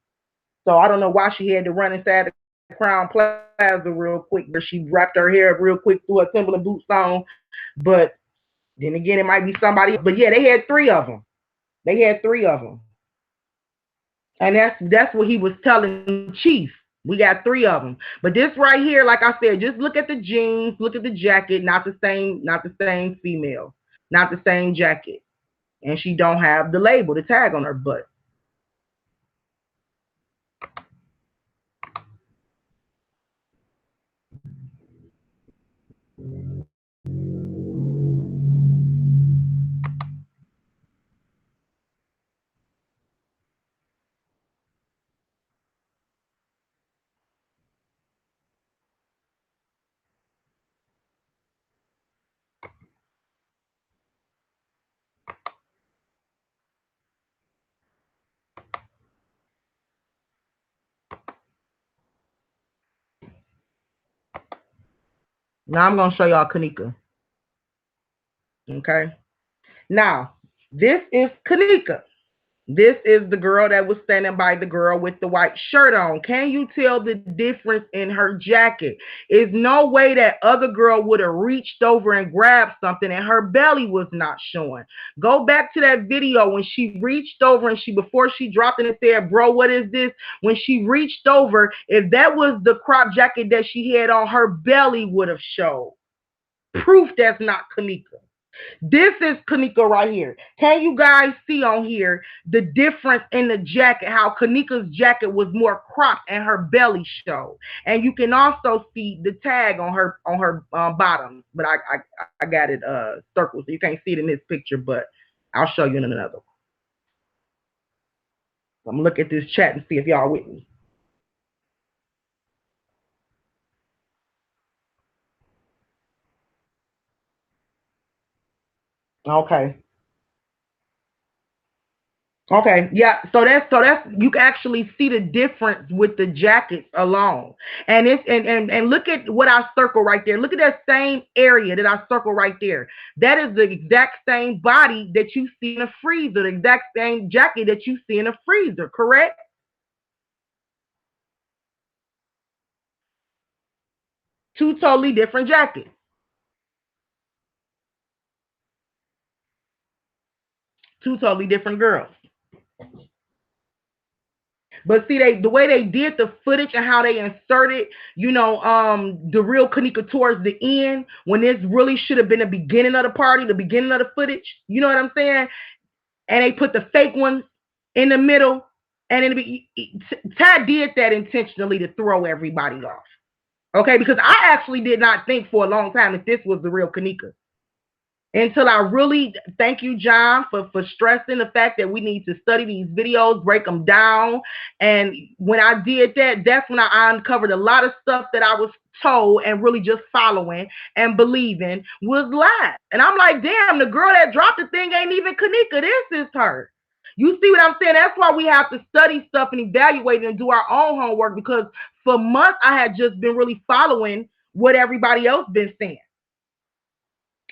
So I don't know why she had to run inside the Crown Plaza real quick, where she wrapped her hair up real quick, threw her Timberland boots on. But then again, it might be somebody else. But yeah, they had three of them. They had three of them, and that's what he was telling Chief. We got three of them. But this right here, like I said, just look at the jeans, look at the jacket. Not the same female, not the same jacket, and she don't have the label, the tag on her butt. Now I'm gonna show y'all Kanika. Okay. Now this is Kanika. This is the girl that was standing by the girl with the white shirt on. Can you tell the difference in her jacket? Is no way that other girl would have reached over and grabbed something and her belly was not showing. Go back to that video when she reached over and before she dropped it and said, "Bro, what is this?" When she reached over, if that was the crop jacket that she had on, her belly would have showed. Proof that's not Kanika. This is Kanika right here. Can you guys see on here the difference in the jacket? How Kanika's jacket was more cropped and her belly showed, and you can also see the tag on her bottom. But I got it circled, so you can't see it in this picture. But I'll show you in another. I'm gonna look at this chat and see if y'all with me. Okay. Okay, yeah. So that's you can actually see the difference with the jackets alone, and it's and look at what I circle right there. Look at that same area that I circle right there. That is the exact same body that you see in a freezer, the exact same jacket that you see in a freezer. Correct? Two totally different jackets, two totally different girls. But see, the way they did the footage and how they inserted, the real Kanika towards the end, when this really should have been the beginning of the party, the beginning of the footage. You know what I'm saying? And they put the fake ones in the middle, and Tad did that intentionally to throw everybody off. Okay, because I actually did not think for a long time that this was the real Kanika. until I really thank you, John, for stressing the fact that we need to study these videos, break them down. And when I did that, that's when I uncovered a lot of stuff that I was told and really just following and believing was lies. And I'm like, damn, the girl that dropped the thing ain't even Kanika. This is her. You see what I'm saying? That's why we have to study stuff and evaluate and do our own homework, because for months I had just been really following what everybody else been saying.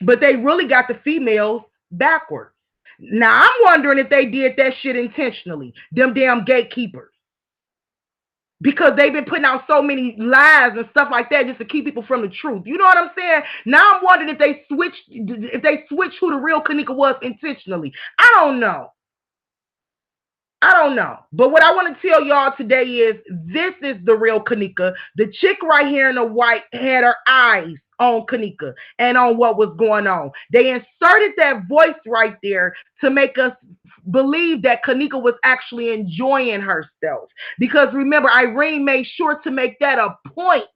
But they really got the females backwards. Now I'm wondering if they did that shit intentionally, them damn gatekeepers. Because they've been putting out so many lies and stuff like that just to keep people from the truth. You know what I'm saying? Now I'm wondering if they switched who the real Kanika was intentionally. I don't know. I don't know. But what I want to tell y'all today is this is the real Kanika. The chick right here in the white had her eyes on Kanika and on what was going on. They inserted that voice right there to make us believe that Kanika was actually enjoying herself. Because remember, Irene made sure to make that a point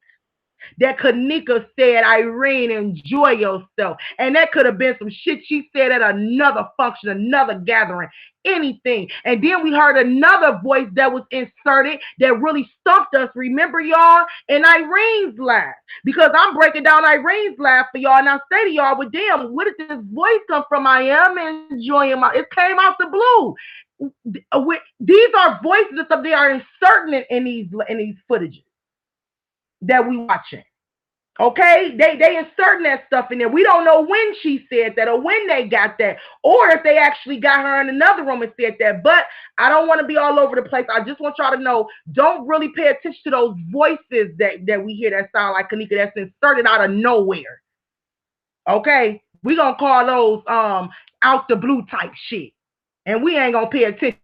that Kanika said, Irene, enjoy yourself. And that could have been some shit she said at another function, another gathering, anything. And then we heard another voice that was inserted that really stumped us. Remember, y'all, in Irene's laugh. Because I'm breaking down Irene's laugh for y'all. And I say to y'all, well, damn, where did this voice come from? I am enjoying it came out the blue. These are voices and stuff they are inserting in these footages that we watching. Okay, they inserting that stuff in there. We don't know when she said that or when they got that, or if they actually got her in another room and said that. But I don't want to be all over the place. I just want y'all to know, don't really pay attention to those voices that we hear that sound like Kanika that's inserted out of nowhere. Okay, we gonna call those out the blue type shit, and we ain't gonna pay attention to that. So I'm gonna let y'all know that this is the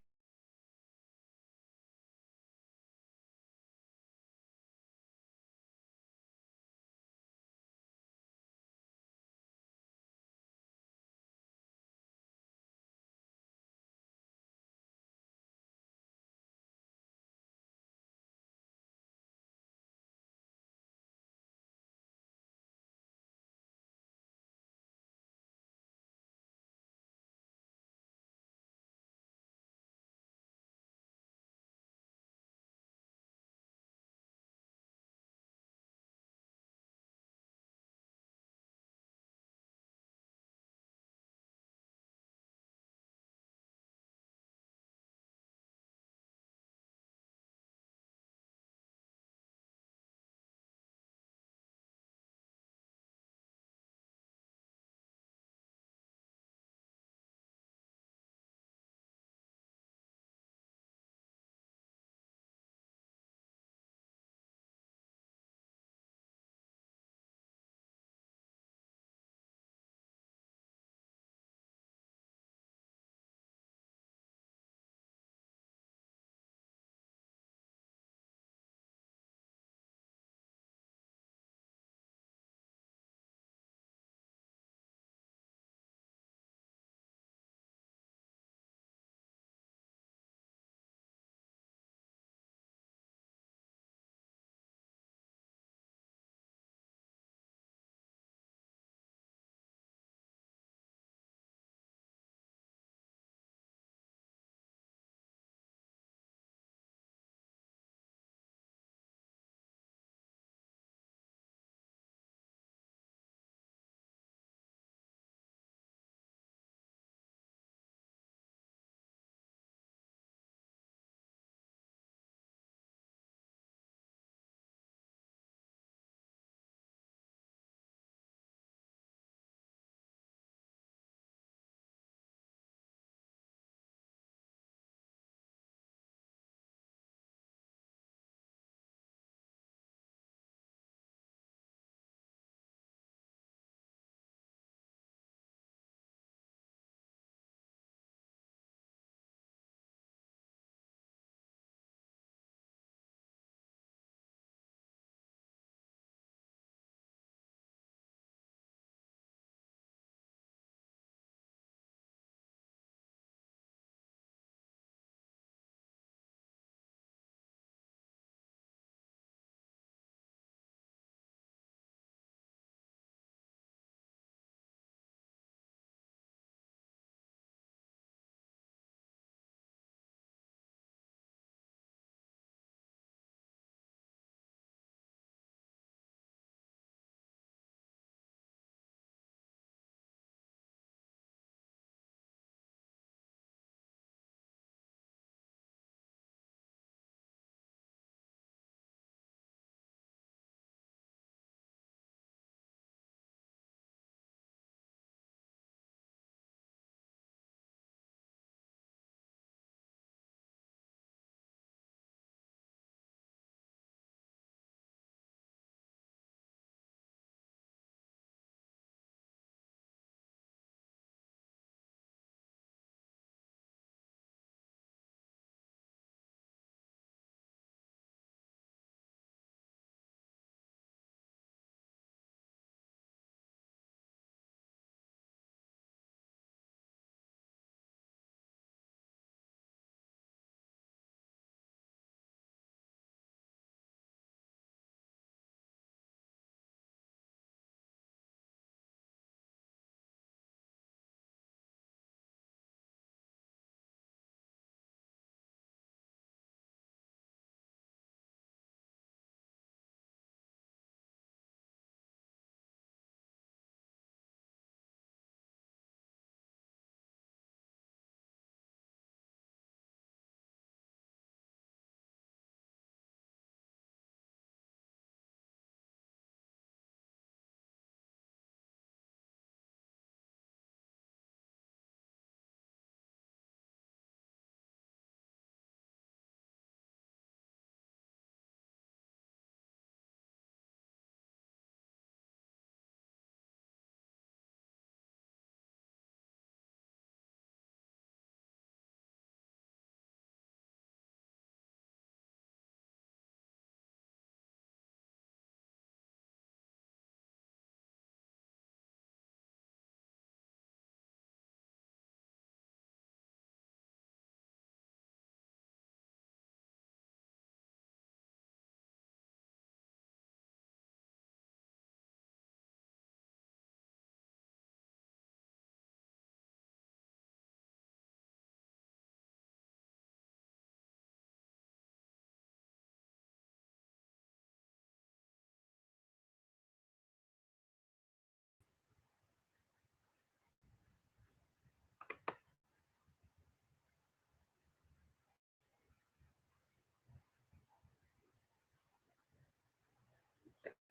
real Kanika.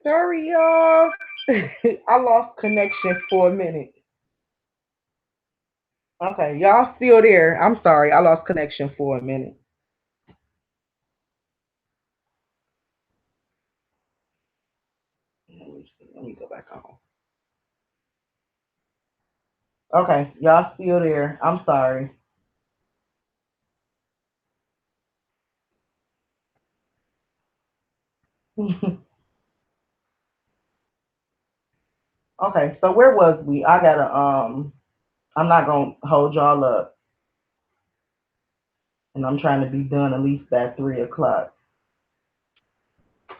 Sorry, y'all. I lost connection for a minute. Okay, y'all still there? I'm sorry, I lost connection for a minute. Let me go back on. Okay, y'all still there? I'm sorry. Okay, so where was we? I gotta I'm not gonna hold y'all up, and I'm trying to be done at least by 3 o'clock.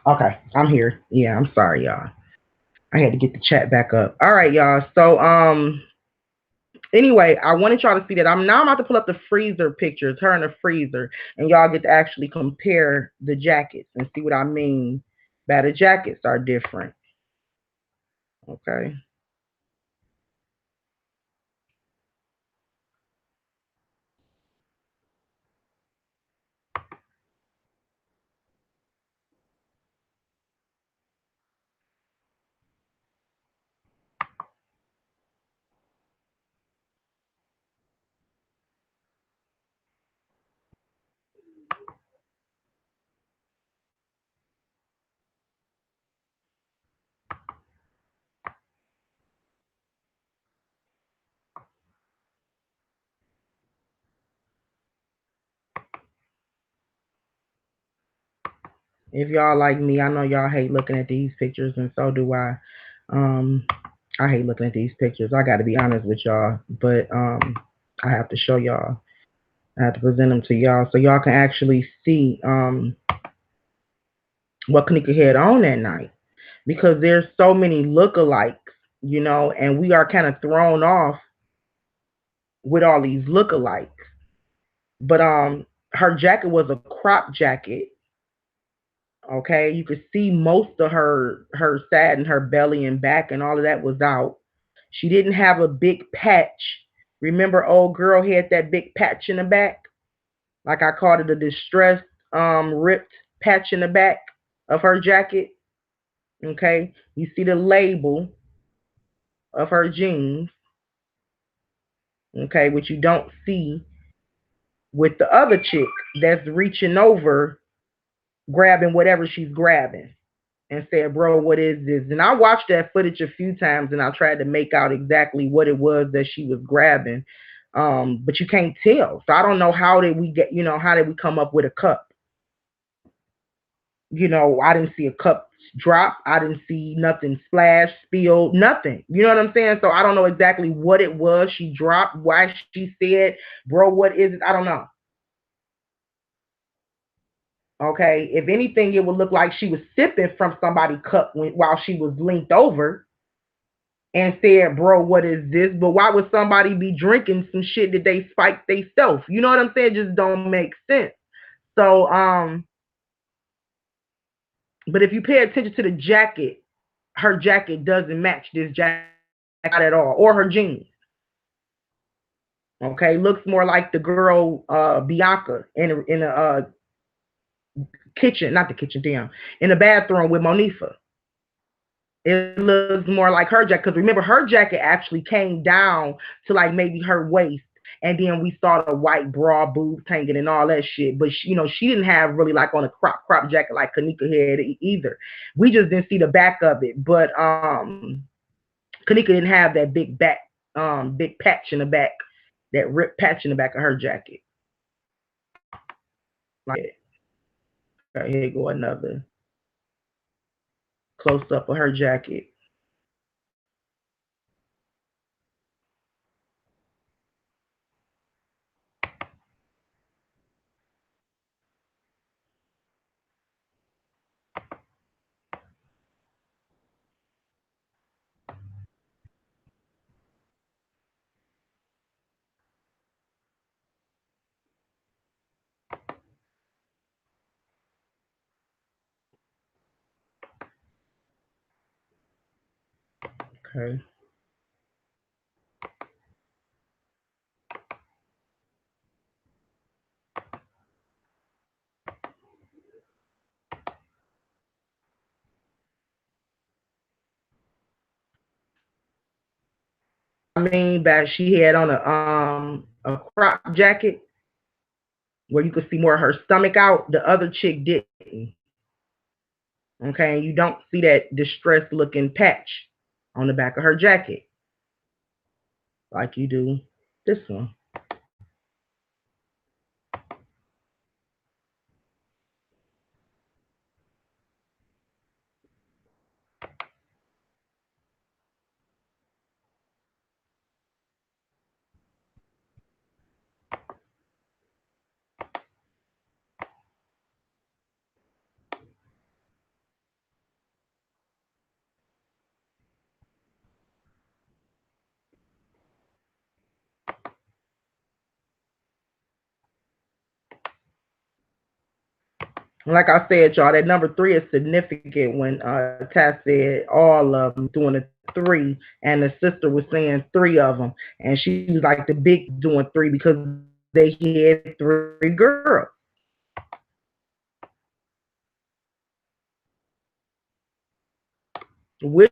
Okay, I'm here. Yeah, I'm sorry, y'all. I had to get the chat back up. All right, y'all. So anyway, I wanted y'all to see that I'm about to pull up the freezer pictures, her in the freezer, and y'all get to actually compare the jackets and see what I mean by the jackets are different. Okay. If y'all like me, I know y'all hate looking at these pictures, and so do I. Um, I hate looking at these pictures. I got to be honest with y'all, but I have to show y'all. I have to present them to y'all so y'all can actually see what Kanika had on that night, because there's so many lookalikes, and we are kind of thrown off with all these lookalikes. But her jacket was a crop jacket. Okay, you could see most of her side and her belly and back and all of that was out. She didn't have a big patch. Remember, old girl had that big patch in the back, like I called it a distressed, ripped patch in the back of her jacket. Okay, you see the label of her jeans. Okay, which you don't see with the other chick that's reaching over, grabbing whatever she's grabbing, and said, "Bro, what is this?" And I watched that footage a few times, and I tried to make out exactly what it was that she was grabbing, but you can't tell. So I don't know how did we get, how did we come up with a cup? I didn't see a cup drop. I didn't see nothing splash, spill, nothing. You know what I'm saying? So I don't know exactly what it was she dropped, why she said, "Bro, what is it?" I don't know. Okay, if anything, it would look like she was sipping from somebody's cup while she was linked over and said, "Bro, what is this?" But why would somebody be drinking some shit that they spiked themselves? You know what I'm saying? Just don't make sense. So, but if you pay attention to the jacket, her jacket doesn't match this jacket at all, or her jeans. Okay, looks more like the girl Bianca in a kitchen, not the kitchen, damn, in the bathroom with Monifa. It looks more like her jacket, because remember her jacket actually came down to like maybe her waist, and then we saw the white bra boobs hanging and all that shit. But she didn't have really like on a crop jacket like Kanika had either. We just didn't see the back of it. But Kanika didn't have that big patch in the back, that ripped patch in the back of her jacket. Like, okay, here go another close up of her jacket. Okay. mean? That she had on a crop jacket where you could see more of her stomach out. The other chick didn't. Okay, and you don't see that distressed looking patch on the back of her jacket like you do this one. Like I said, y'all, that number three is significant when Taz said all of them doing a three, and the sister was saying three of them, and she was like the big doing three because they had three girls, which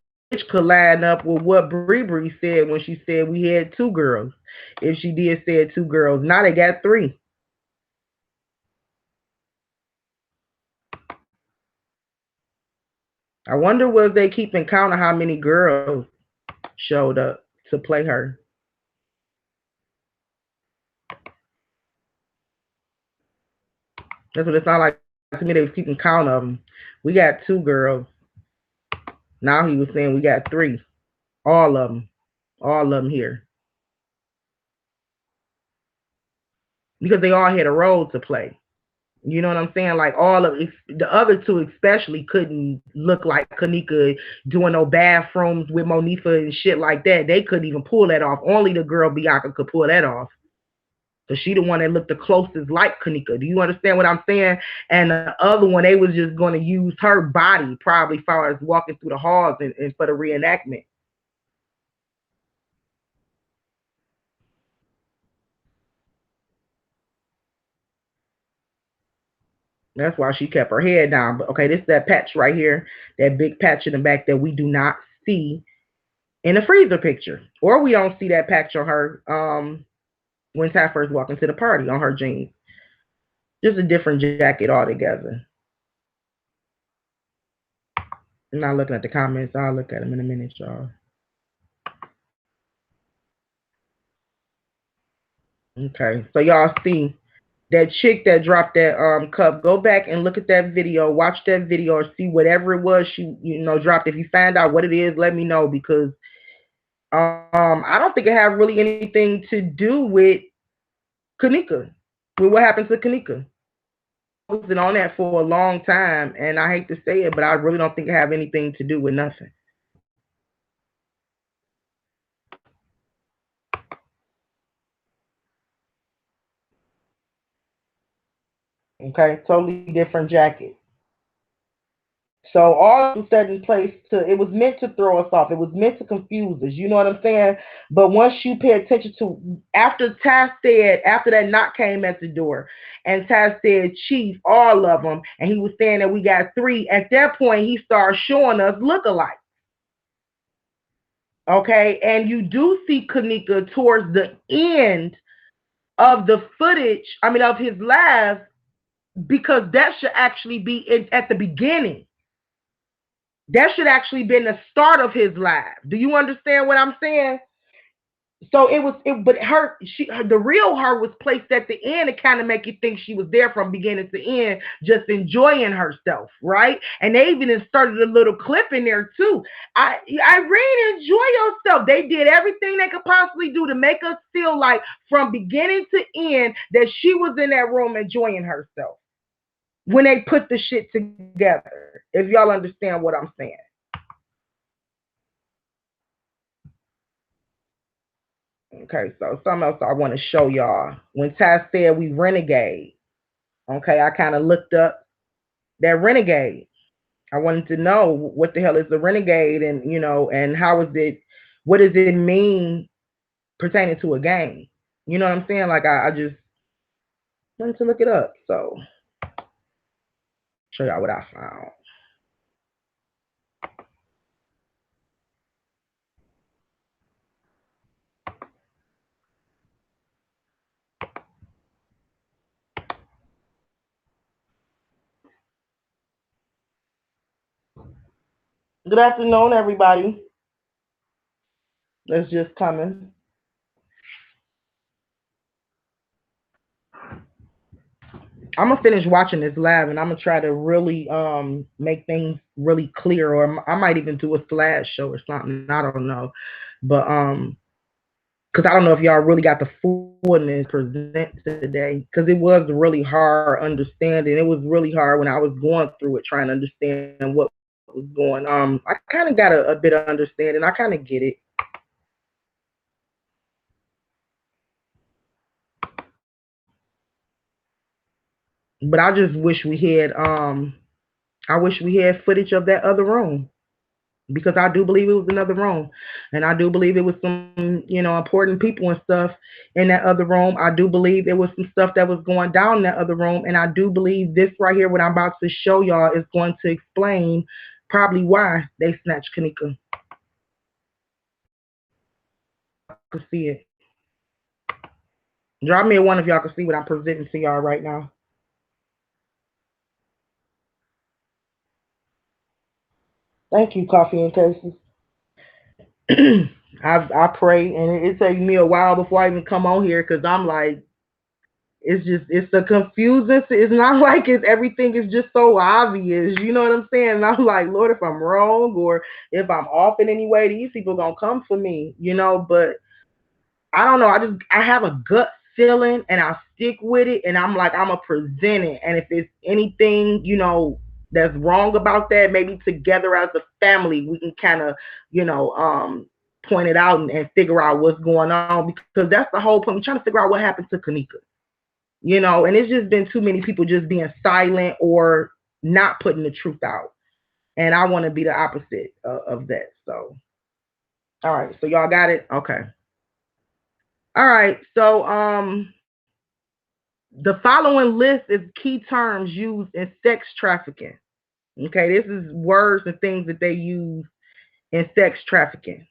could line up with what Bree Bree said when she said we had two girls. If she did say two girls, now they got three. I wonder was they keeping count of how many girls showed up to play her. That's what it sounded like to me. They was keeping count of them. We got two girls. Now he was saying we got three. All of them. All of them here. Because they all had a role to play. You know what I'm saying? Like all of the other two especially couldn't look like Kanika doing no bathrooms with Monifa and shit like that. They couldn't even pull that off. Only the girl Bianca could pull that off. So she the one that looked the closest like Kanika. Do you understand what I'm saying? And the other one, they was just going to use her body probably far as walking through the halls and for the reenactment. That's why she kept her head down. But okay, this is that patch right here, that big patch in the back that we do not see in the freezer picture, or we don't see that patch on her when Ty first walked into the party on her jeans. Just a different jacket altogether. I'm not looking at the comments. I'll look at them in a minute, y'all. Okay, so y'all see that chick that dropped that cup. Go back and look at that video. Watch that video or see whatever it was she dropped. If you find out what it is, let me know because I don't think it had really anything to do with Kanika. With what happened to Kanika. I've been on that for a long time, and I hate to say it, but I really don't think it have anything to do with nothing. Okay, totally different jacket. So all of a sudden place to it was meant to throw us off. It was meant to confuse us. You know what I'm saying? But once you pay attention to after Taz said, after that knock came at the door, and Taz said, Chief, all of them, and he was saying that we got three. At that point, he started showing us look-alike. Okay, and you do see Kanika towards the end of the footage, I mean of his live, because that should actually be at the beginning. That should actually been the start of his live. Do you understand what I'm saying? So but the real her was placed at the end to kind of make you think she was there from beginning to end, just enjoying herself, right? And they even inserted a little clip in there too. Irene, enjoy yourself. They did everything they could possibly do to make us feel like from beginning to end that she was in that room enjoying herself when they put the shit together. If y'all understand what I'm saying. Okay, so something else I want to show y'all. When Ty said we renegade, okay, I kind of looked up that renegade. I wanted to know what the hell is a renegade, and and how is it, what does it mean pertaining to a game? You know what I'm saying? Like I just wanted to look it up. So show y'all what I found. Good afternoon, everybody. That's just coming. I'm gonna finish watching this live, and I'm gonna try to really make things really clear, or I might even do a flash show or something. I don't know, but because I don't know if y'all really got the fullness present today, because it was really hard understanding. It was really hard when I was going through it, trying to understand what was going. I kind of got a bit of understanding. I kind of get it, but I just wish we had I wish we had footage of that other room, because I do believe it was another room, and I do believe it was some important people and stuff in that other room. I do believe it was some stuff that was going down in that other room, and I do believe this right here, what I'm about to show y'all, is going to explain probably why they snatched Kanika. Y'all can see it. Drop me a one if y'all can see what I'm presenting to y'all right now. Thank you, Coffee and Cases. I pray, and it takes me a while before I even come on here, because I'm like, it's a confusing. It's not like it's everything is just so obvious. You know what I'm saying? And I'm like, Lord, if I'm wrong or if I'm off in any way, these people gonna come for me. But I don't know. I have a gut feeling, and I stick with it, and I'm like, I'm gonna present it. And if it's anything that's wrong about that, maybe together as a family we can kind of point it out, and figure out what's going on, because that's the whole point. We're trying to figure out what happened to Kanika. And it's just been too many people just being silent or not putting the truth out. And I want to be the opposite of that. So, all right. So y'all got it. Okay. All right. So, the following list is key terms used in sex trafficking. Okay, this is words and things that they use in sex trafficking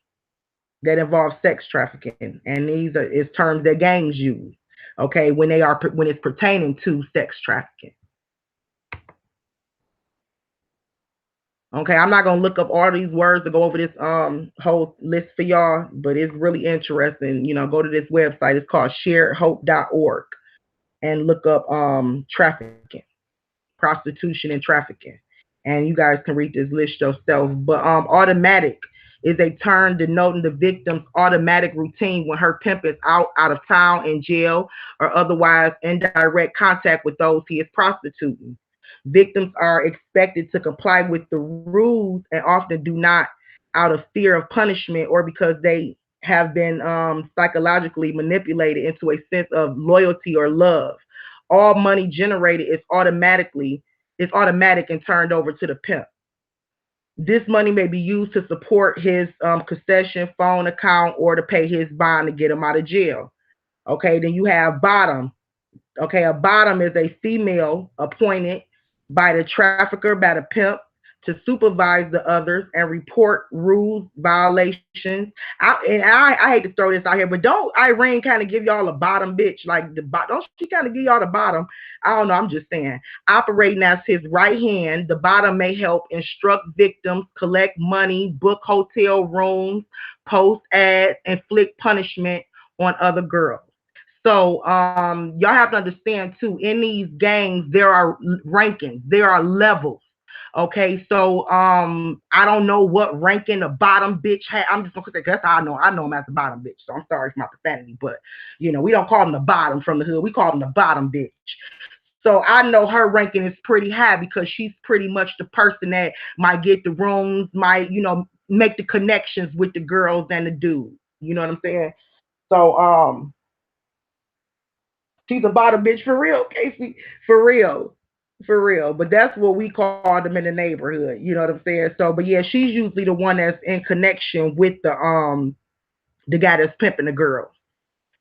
that involve sex trafficking, and these are is terms that gangs use. Okay, when it's pertaining to sex trafficking. Okay, I'm not gonna look up all these words to go over this whole list for y'all, but it's really interesting. Go to this website. It's called sharedhope.org, and look up trafficking, prostitution and trafficking. And you guys can read this list yourself. But automatic is a term denoting the victim's automatic routine when her pimp is out of town, in jail, or otherwise in direct contact with those he is prostituting. Victims are expected to comply with the rules, and often do not, out of fear of punishment or because they have been psychologically manipulated into a sense of loyalty or love. All money generated is automatic and turned over to the pimp. This money may be used to support his concession phone account or to pay his bond to get him out of jail. Okay, then you have bottom. Okay, a bottom is a female appointed by the trafficker, by the pimp, to supervise the others and report rules violations. I hate to throw this out here, but don't Irene kind of give y'all a bottom bitch, like don't she kind of give y'all the bottom? I don't know. I'm just saying. Operating as his right hand, the bottom may help instruct victims, collect money, book hotel rooms, post ads, inflict punishment on other girls. So y'all have to understand too, in these gangs there are rankings, there are levels. Okay, so I don't know what ranking the bottom bitch had. I'm just gonna say that's how I know. I know him as the bottom bitch. So I'm sorry for my profanity, but we don't call him the bottom from the hood. We call him the bottom bitch. So I know her ranking is pretty high because she's pretty much the person that might get the rooms, might make the connections with the girls and the dudes. You know what I'm saying? So she's a bottom bitch for real, Casey. For real. For real. But that's what we call them in the neighborhood. You know what I'm saying? So but yeah, she's usually the one that's in connection with the guy that's pimping the girl.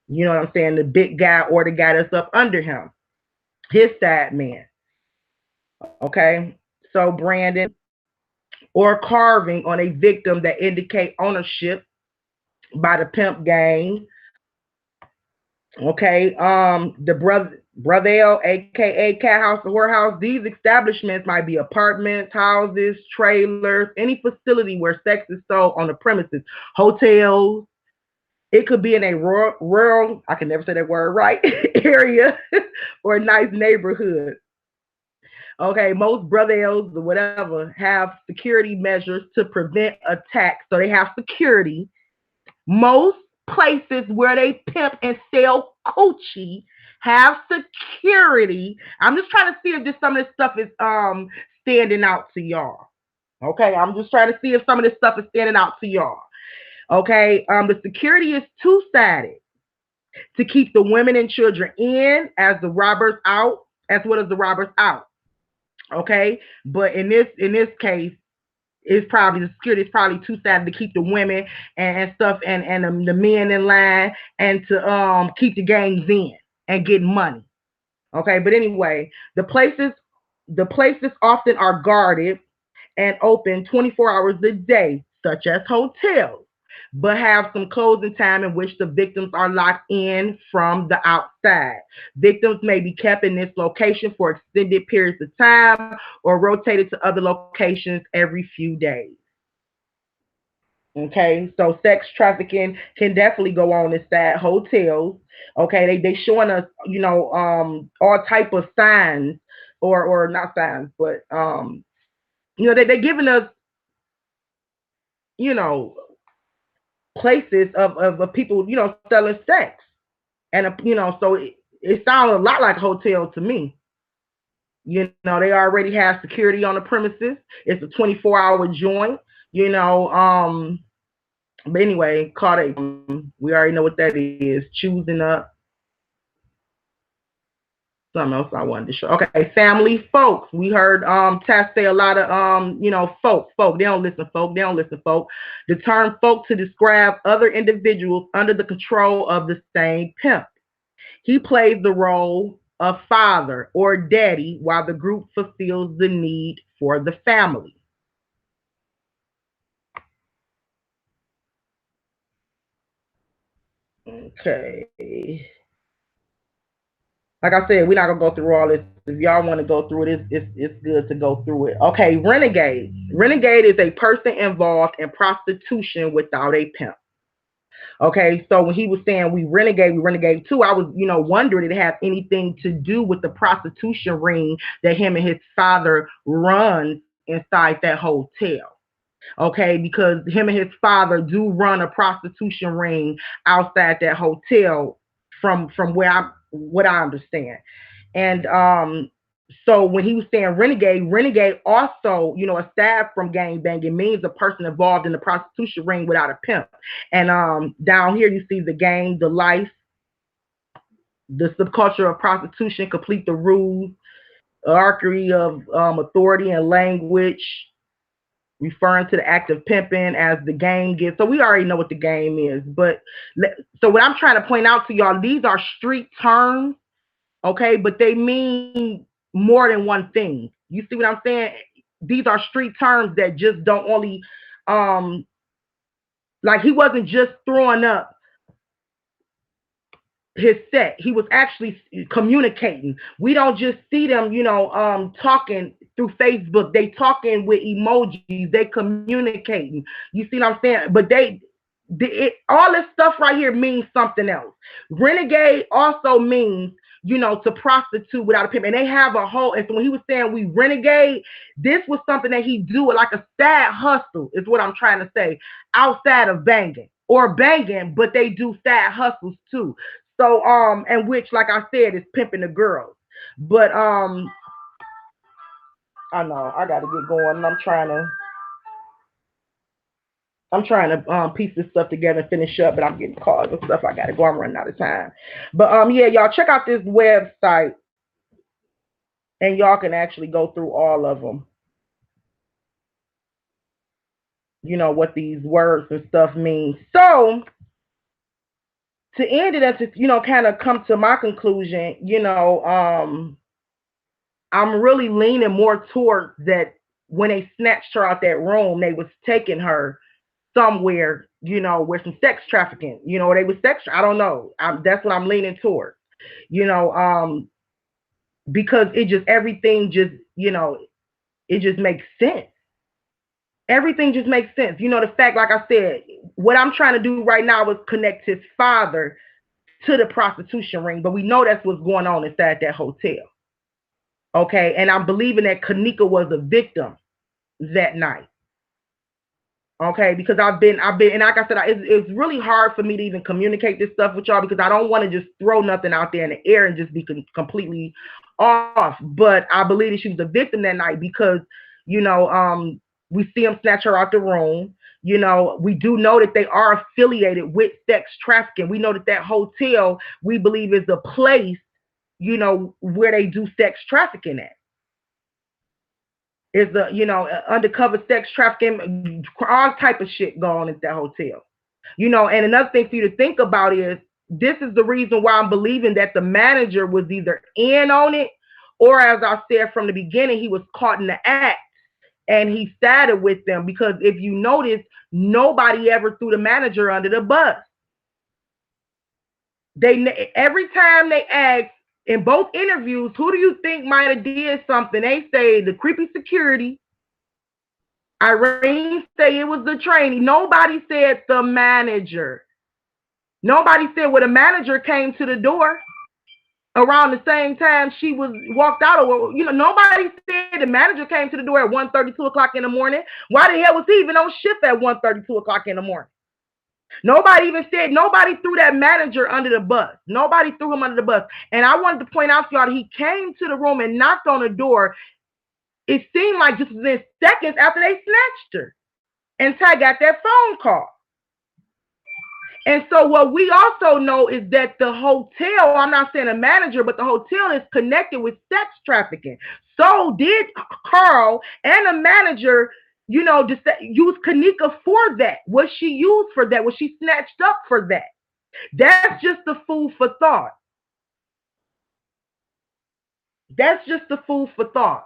You know what I'm saying? The big guy or the guy that's up under him. His side man. Okay. So branding or carving on a victim that indicate ownership by the pimp gang. Okay. The brother Brother L, aka Cat House or Warehouse, these establishments might be apartments, houses, trailers, any facility where sex is sold on the premises, hotels. It could be in a rural, I can never say that word right, area or a nice neighborhood. Okay, most Brother L's or whatever have security measures to prevent attacks. So they have security. Most places where they pimp and sell coochie have security. I'm just trying to see if this some of this stuff is standing out to y'all. Okay, I'm just trying to see if some of this stuff is standing out to y'all. Okay, the security is two-sided to keep the women and children in as the robbers out, as well as the robbers out. Okay, but in this case, it's probably the security is probably two-sided to keep the women and stuff and the men in line and to keep the gangs in and get money. Okay, but anyway, the places often are guarded and open 24 hours a day, such as hotels, but have some closing time in which the victims are locked in from the outside. Victims may be kept in this location for extended periods of time or rotated to other locations every few days. Okay, so sex trafficking can definitely go on inside hotels. Okay, they showing us, all type of signs, or not signs, but they giving us, you know, places of people, selling sex, and so it sounds a lot like a hotel to me. They already have security on the premises. It's a 24-hour joint. You know, but anyway, called a we already know what that is. Choosing up something else I wanted to show. Okay, family, folks. We heard Tess say a lot of folk. They don't listen, folk. They don't listen, folk. The term folk to describe other individuals under the control of the same pimp. He plays the role of father or daddy while the group fulfills the need for the family. Okay. Like I said, we're not gonna go through all this. If y'all want to go through it, it's good to go through it. Okay, renegade. Renegade is a person involved in prostitution without a pimp. Okay, so when he was saying we renegade too, I was, wondering did it have anything to do with the prostitution ring that him and his father runs inside that hotel. Okay, because him and his father do run a prostitution ring outside that hotel from where I what I understand. And so when he was saying renegade also, aside from gang banging, means a person involved in the prostitution ring without a pimp. And down here you see the game, the life, the subculture of prostitution, complete the rules, hierarchy of authority and language, referring to the act of pimping as the game gets. So we already know what the game is. But so what I'm trying to point out to y'all, these are street terms, okay, but they mean more than one thing. You see what I'm saying? These are street terms that just don't only um like he wasn't just throwing up his set. He was actually communicating. We don't just see them, talking through Facebook. They talking with emojis. They communicating. You see what I'm saying? But all this stuff right here means something else. Renegade also means, to prostitute without a pimp. And they have a whole, and so when he was saying we renegade, this was something that he do like a side hustle, is what I'm trying to say, outside of banging or banging, but they do side hustles too. So and which, like I said, is pimping the girls. But I know I gotta get going, and I'm trying to piece this stuff together and finish up, but I'm getting calls and stuff. I gotta go. I'm running out of time. But yeah, y'all check out this website, and y'all can actually go through all of them. What these words and stuff mean. So to end it, and to kind of come to my conclusion, I'm really leaning more towards that when they snatched her out that room, they was taking her somewhere, where some sex trafficking, they was sex. I don't know. That's what I'm leaning towards. You know, um, because it just everything just it just makes sense. Everything just makes sense. The fact, like I said, what I'm trying to do right now is connect his father to the prostitution ring, but we know that's what's going on inside that hotel. Okay, and I'm believing that Kanika was a victim that night. Okay, because and like I said, it's really hard for me to even communicate this stuff with y'all because I don't want to just throw nothing out there in the air and just be completely off. But I believe that she was a victim that night because, you know, um, we see him snatch her out the room. We do know that they are affiliated with sex trafficking. We know that that hotel, we believe, is a place, where they do sex trafficking at. Is the undercover sex trafficking, all type of shit going on at that hotel. And another thing for you to think about is this is the reason why I'm believing that the manager was either in on it, or as I said from the beginning, he was caught in the act and he started with them. Because if you notice, nobody ever threw the manager under the bus. They every time they asked in both interviews, who do you think might have did something? They say the creepy security. Irene say it was the trainee. Nobody said the manager. Nobody said, well, the manager came to the door around the same time she was walked out. Or nobody said the manager came to the door at 1:30, 2 o'clock in the morning. Why the hell was he even on shift at 1:30, 2 o'clock in the morning? Nobody even said, nobody threw that manager under the bus. Nobody threw him under the bus. And I wanted to point out to y'all that he came to the room and knocked on the door. It seemed like just within seconds after they snatched her. And Ty got that phone call. And so what we also know is that the hotel, I'm not saying a manager, but the hotel is connected with sex trafficking. So did Carl and the manager, use Kanika for that? Was she used for that? Was she snatched up for that? That's just the food for thought. That's just the food for thought.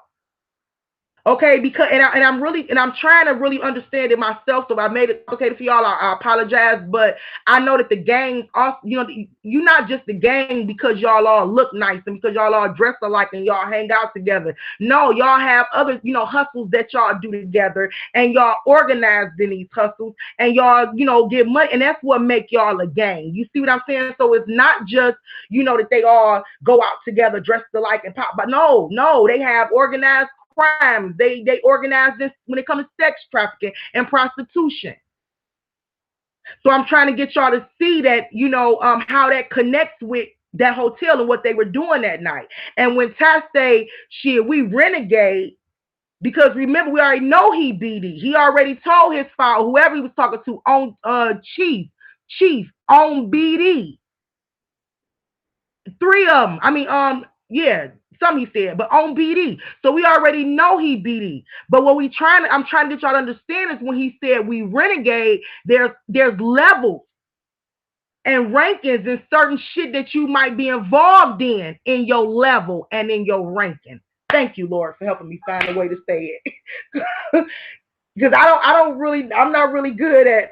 Okay, because I'm trying to really understand it myself. So I made it okay for y'all. I apologize, but I know that the gang, also, you're not just the gang because y'all all look nice and because y'all all dress alike and y'all hang out together. No, y'all have other hustles that y'all do together, and y'all organized in these hustles, and y'all get money, and that's what make y'all a gang. You see what I'm saying? So it's not just that they all go out together dressed alike and pop, but no, they have organized crimes. They organize this when it comes to sex trafficking and prostitution. So I'm trying to get y'all to see that, how that connects with that hotel and what they were doing that night. And when Ty say, shit, we renegade, because remember, we already know he BD. He already told his father, whoever he was talking to, on Chief on BD. Three of them. I mean, yeah, some he said, but on BD. So we already know he BD. But what I'm trying to get y'all to understand is when he said we renegade, there's levels and rankings and certain shit that you might be involved in your level and in your ranking. Thank you, Lord, for helping me find a way to say it. Because I'm not really good at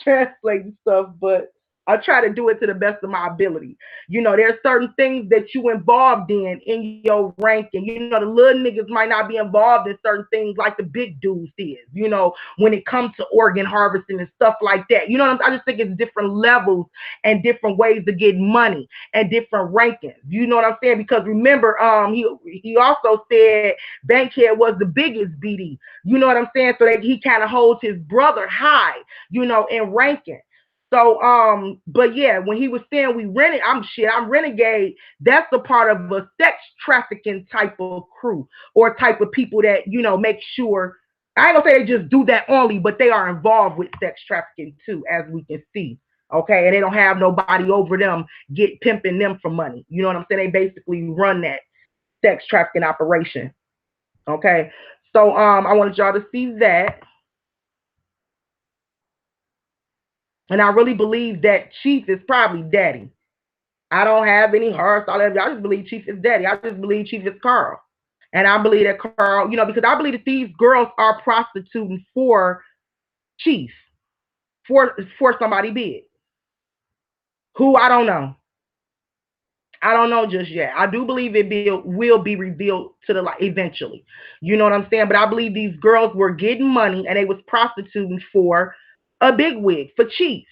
translating stuff, but I try to do it to the best of my ability. There's certain things that you involved in your ranking. The little niggas might not be involved in certain things like the big dudes is, when it comes to organ harvesting and stuff like that. I just think it's different levels and different ways to get money and different rankings. You know what I'm saying? Because remember, he also said Bankhead was the biggest BD. You know what I'm saying? So that he kind of holds his brother high, in ranking. So, but yeah, when he was saying I'm renegade, that's a part of a sex trafficking type of crew or type of people that, make sure, I ain't gonna say they just do that only, but they are involved with sex trafficking too, as we can see. Okay, and they don't have nobody over them get pimping them for money. You know what I'm saying? They basically run that sex trafficking operation. Okay. So I wanted y'all to see that. And I really believe that Chief is probably daddy. I don't have any hearts. I just believe Chief is daddy. I just believe Chief is Carl. And I believe that Carl, because I believe that these girls are prostituting for Chief, for somebody big. Who I don't know. I don't know just yet. I do believe will be revealed to the light eventually. You know what I'm saying? But I believe these girls were getting money and they was prostituting for a big wig for Chief.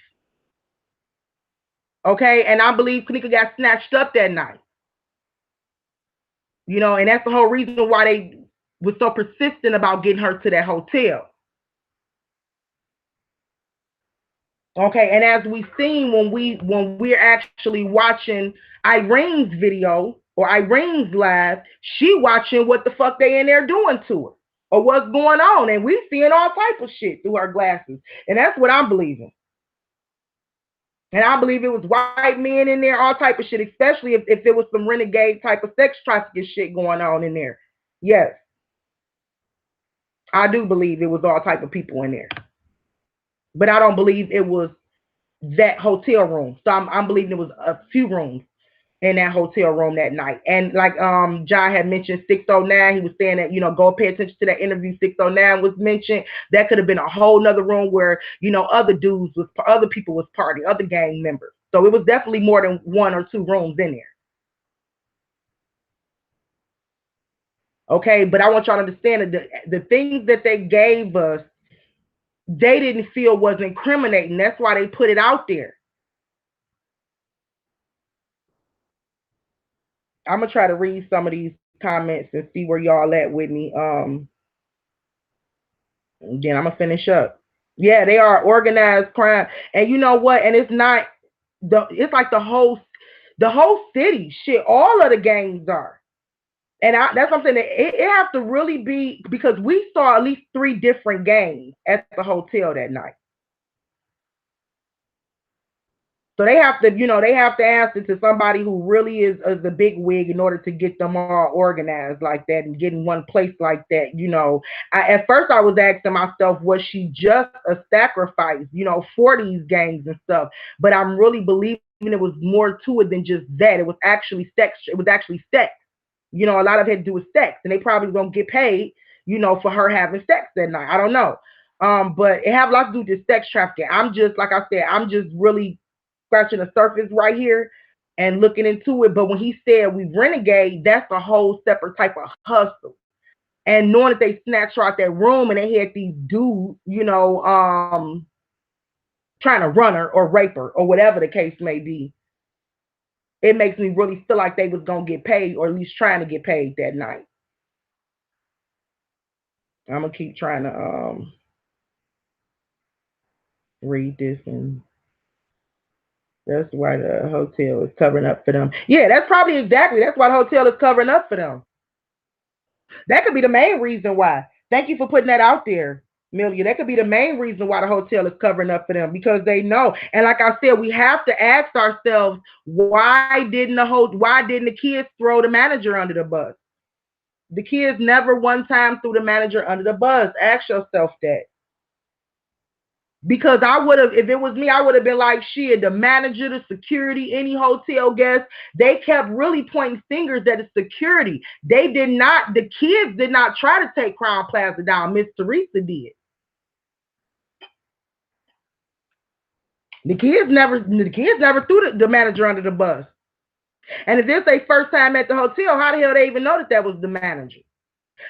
Okay, and I believe Kanika got snatched up that night. And that's the whole reason why they was so persistent about getting her to that hotel. Okay, and as we seen when we're actually watching Irene's video or Irene's live, she watching what the fuck they in there doing to her or what's going on, and we seeing all type of shit through her glasses, and that's what I'm believing. And I believe it was white men in there, all type of shit, especially if it was some renegade type of sex trafficking shit going on in there. Yes, I do believe it was all type of people in there, but I don't believe it was that hotel room. So I'm believing it was a few rooms in that hotel room that night. And like John had mentioned 609, he was saying that, go pay attention to that interview. 609 was mentioned. That could have been a whole nother room where, other people was partying, other gang members. So it was definitely more than one or two rooms in there. Okay, but I want y'all to understand that the things that they gave us, they didn't feel was incriminating. That's why they put it out there. I'm gonna try to read some of these comments and see where y'all at with me. Then I'm gonna finish up. Yeah, they are organized crime, and you know what? And it's not it's like the whole city. Shit, all of the gangs are. And that's something that it has to really be because we saw at least 3 different gangs at the hotel that night. So they have to answer to somebody who really is a big wig in order to get them all organized like that and get in one place like that. At first I was asking myself, was she just a sacrifice, for these gangs and stuff? But I'm really believing it was more to it than just that. It was actually sex. It was actually sex. A lot of it had to do with sex, and they probably gonna get paid, for her having sex that night. I don't know. But it have a lot to do with this sex trafficking. I'm just like I said, I'm just really scratching the surface right here and looking into it. But when he said we renegade, that's a whole separate type of hustle. And knowing that they snatched her out that room and they had these dudes, trying to run her or rape her or whatever the case may be, it makes me really feel like they was gonna get paid or at least trying to get paid that night. I'm gonna keep trying to read this, and that's why the hotel is covering up for them. Yeah, that's probably exactly. That's why the hotel is covering up for them. That could be the main reason why. Thank you for putting that out there, Milia. That could be the main reason why the hotel is covering up for them because they know. And like I said, we have to ask ourselves, why didn't the kids throw the manager under the bus? The kids never one time threw the manager under the bus. Ask yourself that. Because I would have, if it was me, I would have been like, shit, the manager, the security, any hotel guest, they kept really pointing fingers at the security. The kids did not try to take Crown Plaza down. Miss Teresa did. The kids never threw the manager under the bus. And if this their first time at the hotel, how the hell they even know that was the manager?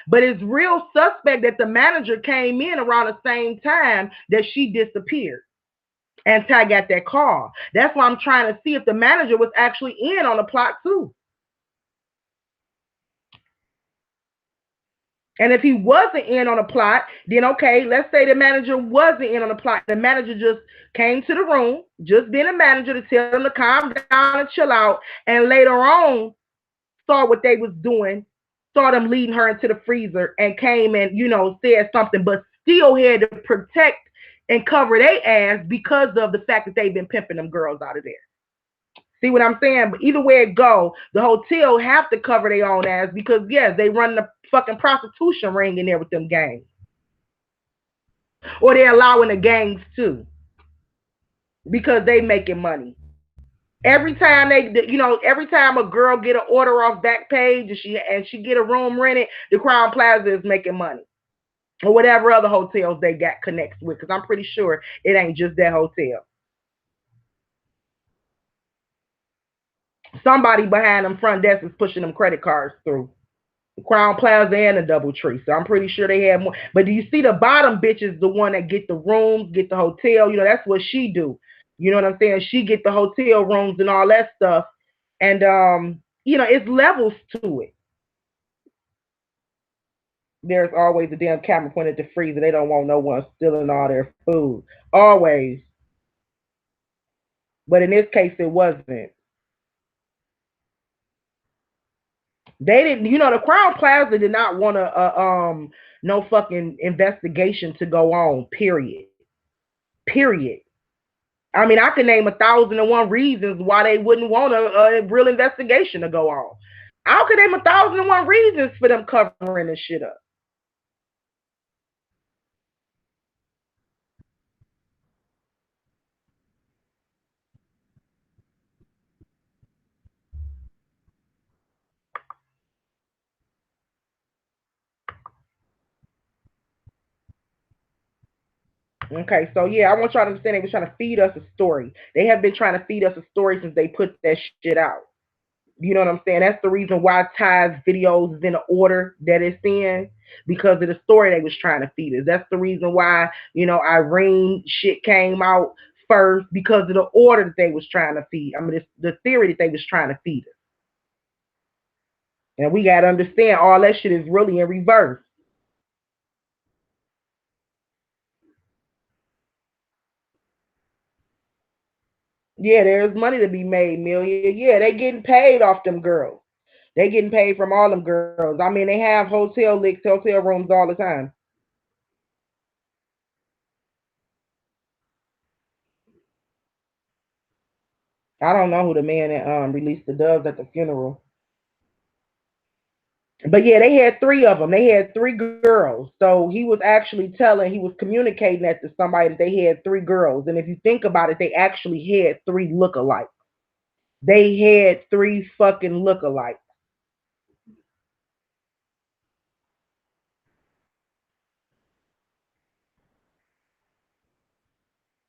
But it's real suspect that the manager came in around the same time that she disappeared. And Ty got that call. That's why I'm trying to see if the manager was actually in on the plot too. And if he wasn't in on the plot, then okay, let's say the manager wasn't in on the plot. The manager just came to the room, just being a manager to tell them to calm down and chill out. And later on, saw what they was doing, saw them leading her into the freezer and came and, said something, but still had to protect and cover their ass because of the fact that they've been pimping them girls out of there. See what I'm saying? But either way it go, the hotel have to cover their own ass because yes, they run the fucking prostitution ring in there with them gangs. Or they're allowing the gangs too. Because they making money. Every time a girl get an order off Backpage and she get a room rented, the Crown Plaza is making money. Or whatever other hotels they got connects with. Because I'm pretty sure it ain't just that hotel. Somebody behind them front desk is pushing them credit cards through. Crown Plaza and the DoubleTree. So I'm pretty sure they have more. But do you see the bottom bitch is the one that get the rooms, get the hotel? You know, that's what she do. You know what I'm saying? She get the hotel rooms and all that stuff. And you know, it's levels to it. There's always a damn camera pointed at the freezer. They don't want no one stealing all their food. Always. But in this case, it wasn't. They didn't, you know, the Crown Plaza did not want to, no fucking investigation to go on. Period. Period. I mean, I could name 1,001 reasons why they wouldn't want a real investigation to go on. I could name 1,001 reasons for them covering this shit up. Okay, so yeah, I want y'all to understand they were trying to feed us a story. They have been trying to feed us a story since they put that shit out. You know what I'm saying? That's the reason why Ty's videos is in the order that it's in because of the story they was trying to feed us. That's the reason why, you know, Irene shit came out first because of the order that they was trying to feed. I mean, it's the theory that they was trying to feed us. And we got to understand all that shit is really in reverse. Yeah, there's money to be made, Million. Yeah, they getting paid off them girls. They getting paid from all them girls. I mean, they have hotel licks, hotel rooms all the time. I don't know who the man that released the doves at the funeral. But yeah, they had three of them. They had three girls. So he was actually telling, he was communicating that to somebody that they had three girls. And if you think about it, they actually had three lookalikes. They had three fucking lookalikes.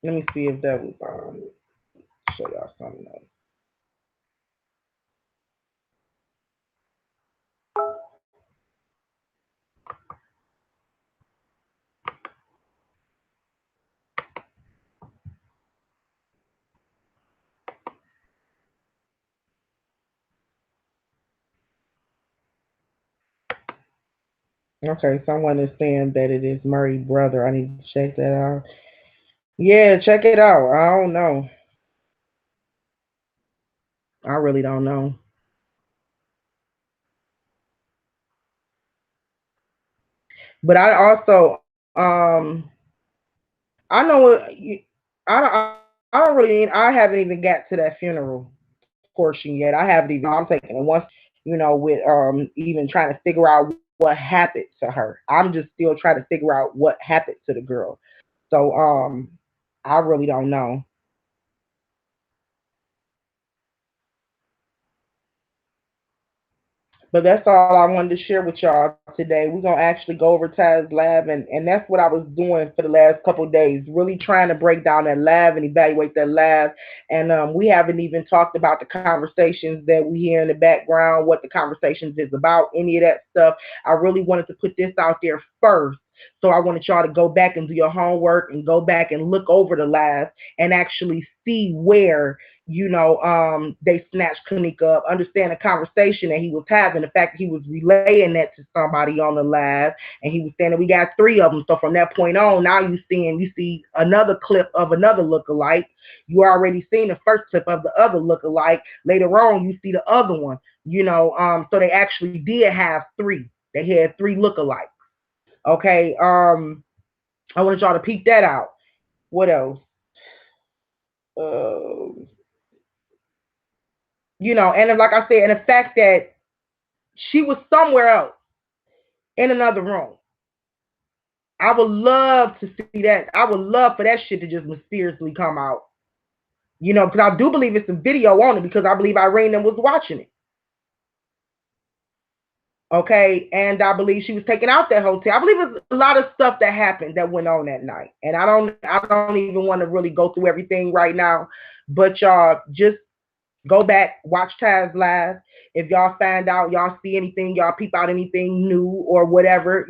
Let me see if that was show y'all something else. Okay, someone is saying that it is Murray's brother. I need to check that out. Yeah, check it out. I don't know. I really don't know. But I also I know I don't really I haven't even got to that funeral portion yet. I haven't even I'm taking it once, you know, with even trying to figure out what happened to her. I'm just still trying to figure out what happened to the girl. So I really don't know. But that's all I wanted to share with y'all today. We're gonna actually go over Ty's lab, and that's what I was doing for the last couple of days, really trying to break down that lab and evaluate that lab. And we haven't even talked about the conversations that we hear in the background, what the conversations is about, any of that stuff. I really wanted to put this out there first. So I wanted y'all to go back and do your homework and go back and look over the lab and actually see where they snatched Kanika up, understand the conversation that he was having, the fact that he was relaying that to somebody on the live, and he was saying that we got three of them. So from that point on, now you see another clip of another lookalike. You already seen the first clip of the other lookalike. Later on, you see the other one. So they actually did have three. They had three lookalikes. Okay. I wanted y'all to peep that out. What else? Uh, and like I said, and the fact that she was somewhere else in another room. I would love to see that. I would love for that shit to just mysteriously come out. Because I do believe it's a video on it because I believe Irene was watching it. Okay, and I believe she was taken out that hotel. I believe it's a lot of stuff that happened that went on that night, and I don't even want to really go through everything right now, but y'all just Go back, watch Taz live. If y'all find out, y'all see anything, y'all peep out anything new or whatever,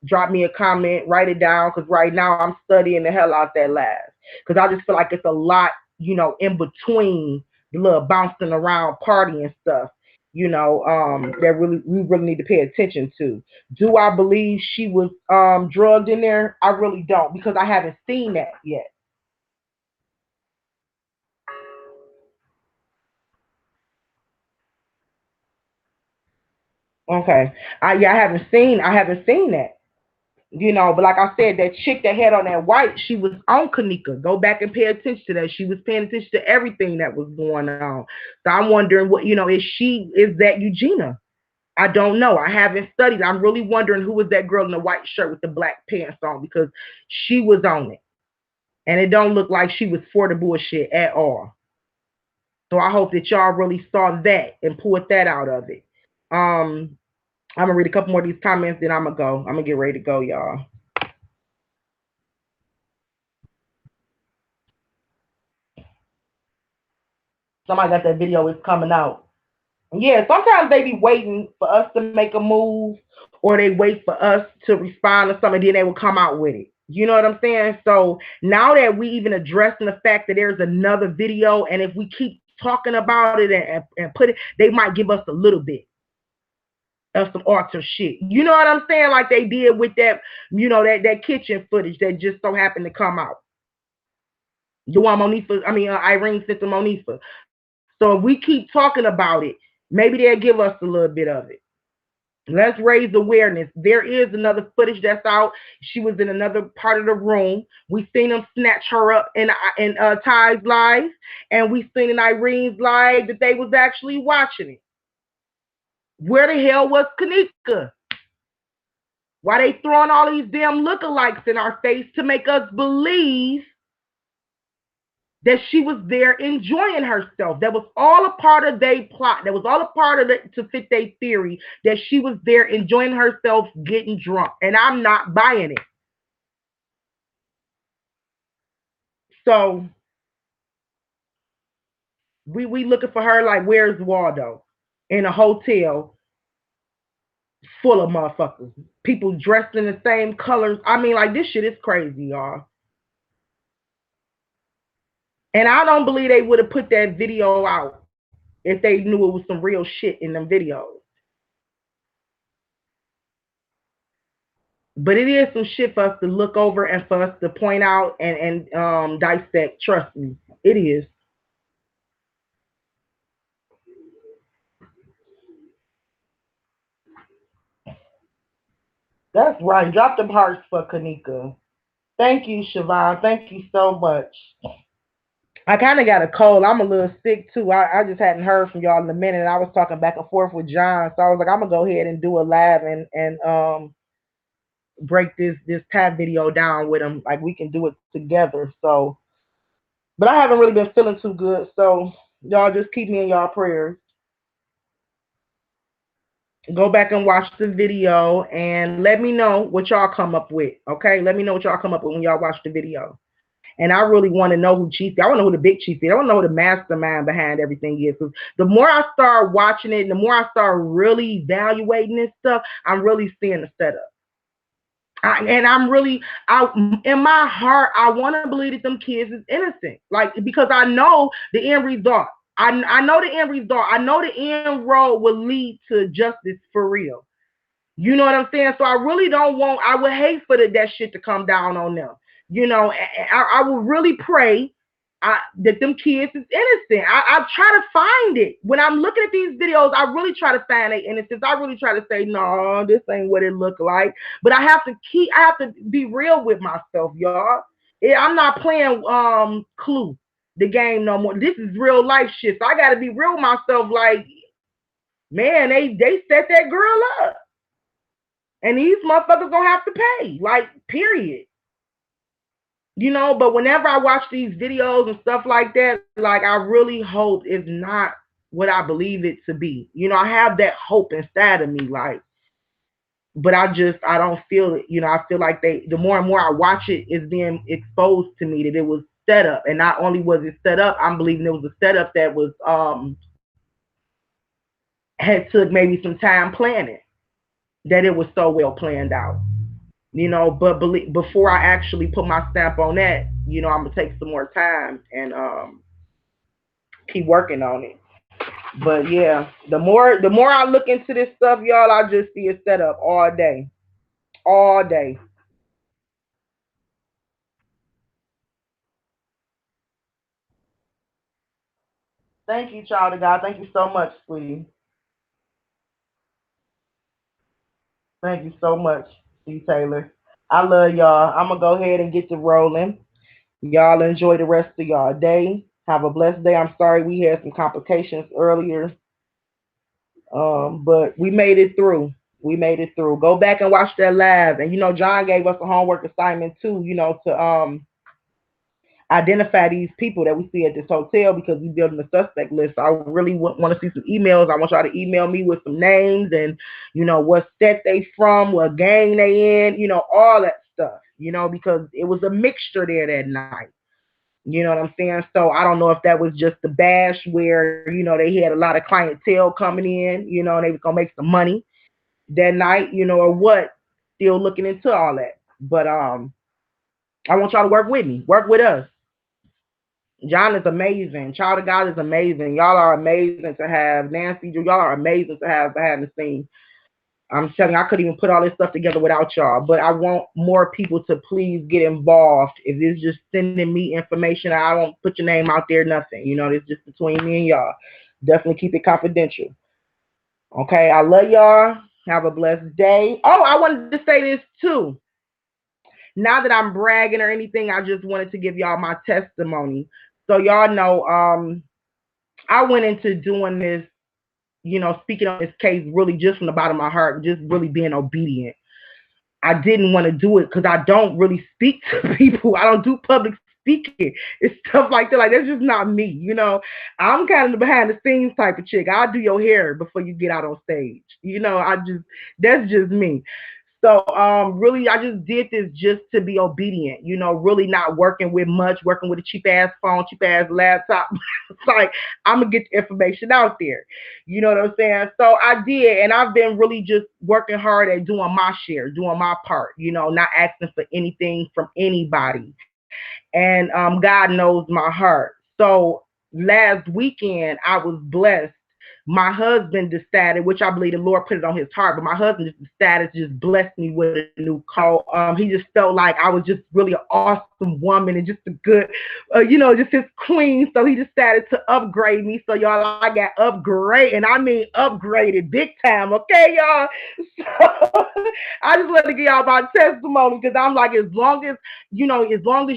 drop me a comment, write it down, because right now I'm studying the hell out that live. Because I just feel like it's a lot, in between the little bouncing around party and stuff, that really we really need to pay attention to. Do I believe she was drugged in there? I really don't, because I haven't seen that yet. Okay. I haven't seen that. But like I said, that chick that had on that white, she was on Kanika. Go back and pay attention to that. She was paying attention to everything that was going on. So I'm wondering is that Eugenia? I don't know. I haven't studied. I'm really wondering who was that girl in the white shirt with the black pants on, because she was on it. And it don't look like she was for the bullshit at all. So I hope that y'all really saw that and pulled that out of it. Um, I'm gonna read a couple more of these comments, then I'm gonna go. I'm gonna get ready to go, y'all. Somebody got that video is coming out. Yeah, sometimes they be waiting for us to make a move, or they wait for us to respond to something, then they will come out with it. You know what I'm saying? So now that we even addressing the fact that there's another video, and if we keep talking about it and put it, they might give us a little bit of some alter shit. You know what I'm saying? Like they did with that, that kitchen footage that just so happened to come out. The one Irene sent to Monifa. So if we keep talking about it, maybe they'll give us a little bit of it. Let's raise awareness. There is another footage that's out. She was in another part of the room. We seen them snatch her up in Ty's live, and we seen in Irene's live that they was actually watching it. Where the hell was Kanika? Why they throwing all these damn lookalikes in our face to make us believe that she was there enjoying herself? That was all a part of their plot. That was all a part of it to fit their theory, that she was there enjoying herself, getting drunk. And I'm not buying it. So we looking for her like, where's Waldo? In a hotel full of motherfuckers. People dressed in the same colors. I mean, like, this shit is crazy, y'all. And I don't believe they would have put that video out if they knew it was some real shit in them videos. But it is some shit for us to look over and for us to point out and dissect. Trust me, it is. That's right. Drop them hearts for Kanika. Thank you, Siobhan. Thank you so much. I kind of got a cold. I'm a little sick too. I just hadn't heard from y'all in a minute. I was talking back and forth with John, so I was like, I'm gonna go ahead and do a live and break this tab video down with him. Like, we can do it together. So, but I haven't really been feeling too good. So y'all just keep me in y'all prayers. Go back and watch the video and let me know what y'all come up with. Okay, let me know what y'all come up with when y'all watch the video. And I really want to know who Chief. I want to know who the big Chief is. I want to know who the mastermind behind everything is. Because the more I start watching it, the more I start really evaluating this stuff, I'm really seeing the setup. And I'm really, in my heart, I want to believe that them kids is innocent. Like, because I know the end result. I know the end result. I know the end road will lead to justice for real. You know what I'm saying? So I really don't want, I would hate for that shit to come down on them. I would really pray that them kids is innocent. I try to find it. When I'm looking at these videos, I really try to find their innocence. I really try to say, no, this ain't what it look like. But I have to be real with myself, y'all. I'm not playing Clue, the game, no more. This is real life shit. So I gotta be real with myself, like, man, they set that girl up. And these motherfuckers gonna have to pay. Like, period. But whenever I watch these videos and stuff like that, like, I really hope it's not what I believe it to be. I have that hope inside of me, like, but I don't feel it. I feel like the more and more I watch it, it's being exposed to me that it was setup. And not only was it set up, I'm believing it was a setup that was had took maybe some time planning, that it was so well planned out. But before I actually put my stamp on that, I'm gonna take some more time and keep working on it. But yeah, the more I look into this stuff, y'all, I just see it set up all day, all day. Thank you, child of God. Thank you so much, sweetie. Thank you so much, C. Taylor. I love y'all. I'm gonna go ahead and get to rolling. Y'all enjoy the rest of y'all day. Have a blessed day. I'm sorry we had some complications earlier, but we made it through. We made it through. Go back and watch that live. And John gave us a homework assignment too. To identify these people that we see at this hotel because we building a suspect list. So I really want to see some emails. I want y'all to email me with some names and what set they from, what gang they in, all that stuff. Because it was a mixture there that night. You know what I'm saying? So I don't know if that was just the bash where they had a lot of clientele coming in, and they was gonna make some money that night, or what. Still looking into all that, but I want y'all to work with me, work with us. John is amazing. Child of God is amazing. Y'all are amazing to have. Nancy, y'all are amazing to have behind the scenes. I'm telling you, I couldn't even put all this stuff together without y'all. But I want more people to please get involved. If it's just sending me information, I won't put your name out there, nothing. It's just between me and y'all. Definitely keep it confidential. Okay, I love y'all. Have a blessed day. Oh, I wanted to say this too. Not that I'm bragging or anything, I just wanted to give y'all my testimony. So y'all know, I went into doing this, speaking on this case really just from the bottom of my heart, just really being obedient. I didn't want to do it because I don't really speak to people. I don't do public speaking. It's stuff like that. Like that's just not me. I'm kind of the behind the scenes type of chick. I'll do your hair before you get out on stage. I just that's just me. So really I just did this just to be obedient, really not working with much, working with a cheap ass phone, cheap ass laptop. It's like I'm gonna get the information out there. You know what I'm saying? So I did, and I've been really just working hard at doing my share, doing my part, not asking for anything from anybody. And God knows my heart. So last weekend I was blessed. My husband decided, which I believe the Lord put it on his heart, but my husband just decided to just bless me with a new car. He just felt like I was just really an awesome woman and just a good, just his queen. So he decided to upgrade me. So y'all, I got upgrade, and I mean upgraded big time. Okay, y'all. So I just want to give y'all my testimony because I'm like, as long as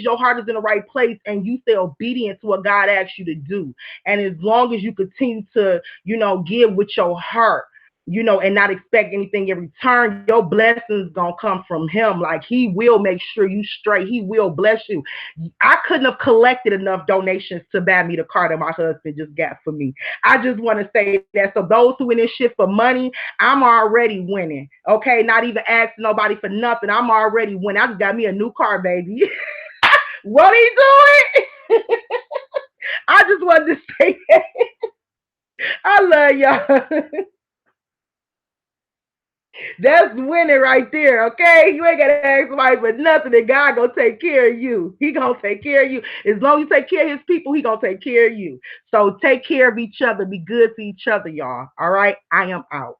your heart is in the right place and you stay obedient to what God asks you to do, and as long as you continue to give with your heart, and not expect anything in return, your blessings gonna come from him. Like he will make sure you straight. He will bless you. I couldn't have collected enough donations to buy me the car that my husband just got for me. I just want to say that. So those who in this shit for money, I'm already winning. Okay, not even asking nobody for nothing. I'm already winning. I just got me a new car, baby. What are you doing? I just wanted to say that. I love y'all. That's winning right there, okay? You ain't gotta ask somebody for nothing, and God gonna take care of you. He gonna take care of you. As long as you take care of his people, he gonna take care of you. So take care of each other. Be good to each other, y'all. All right? I am out.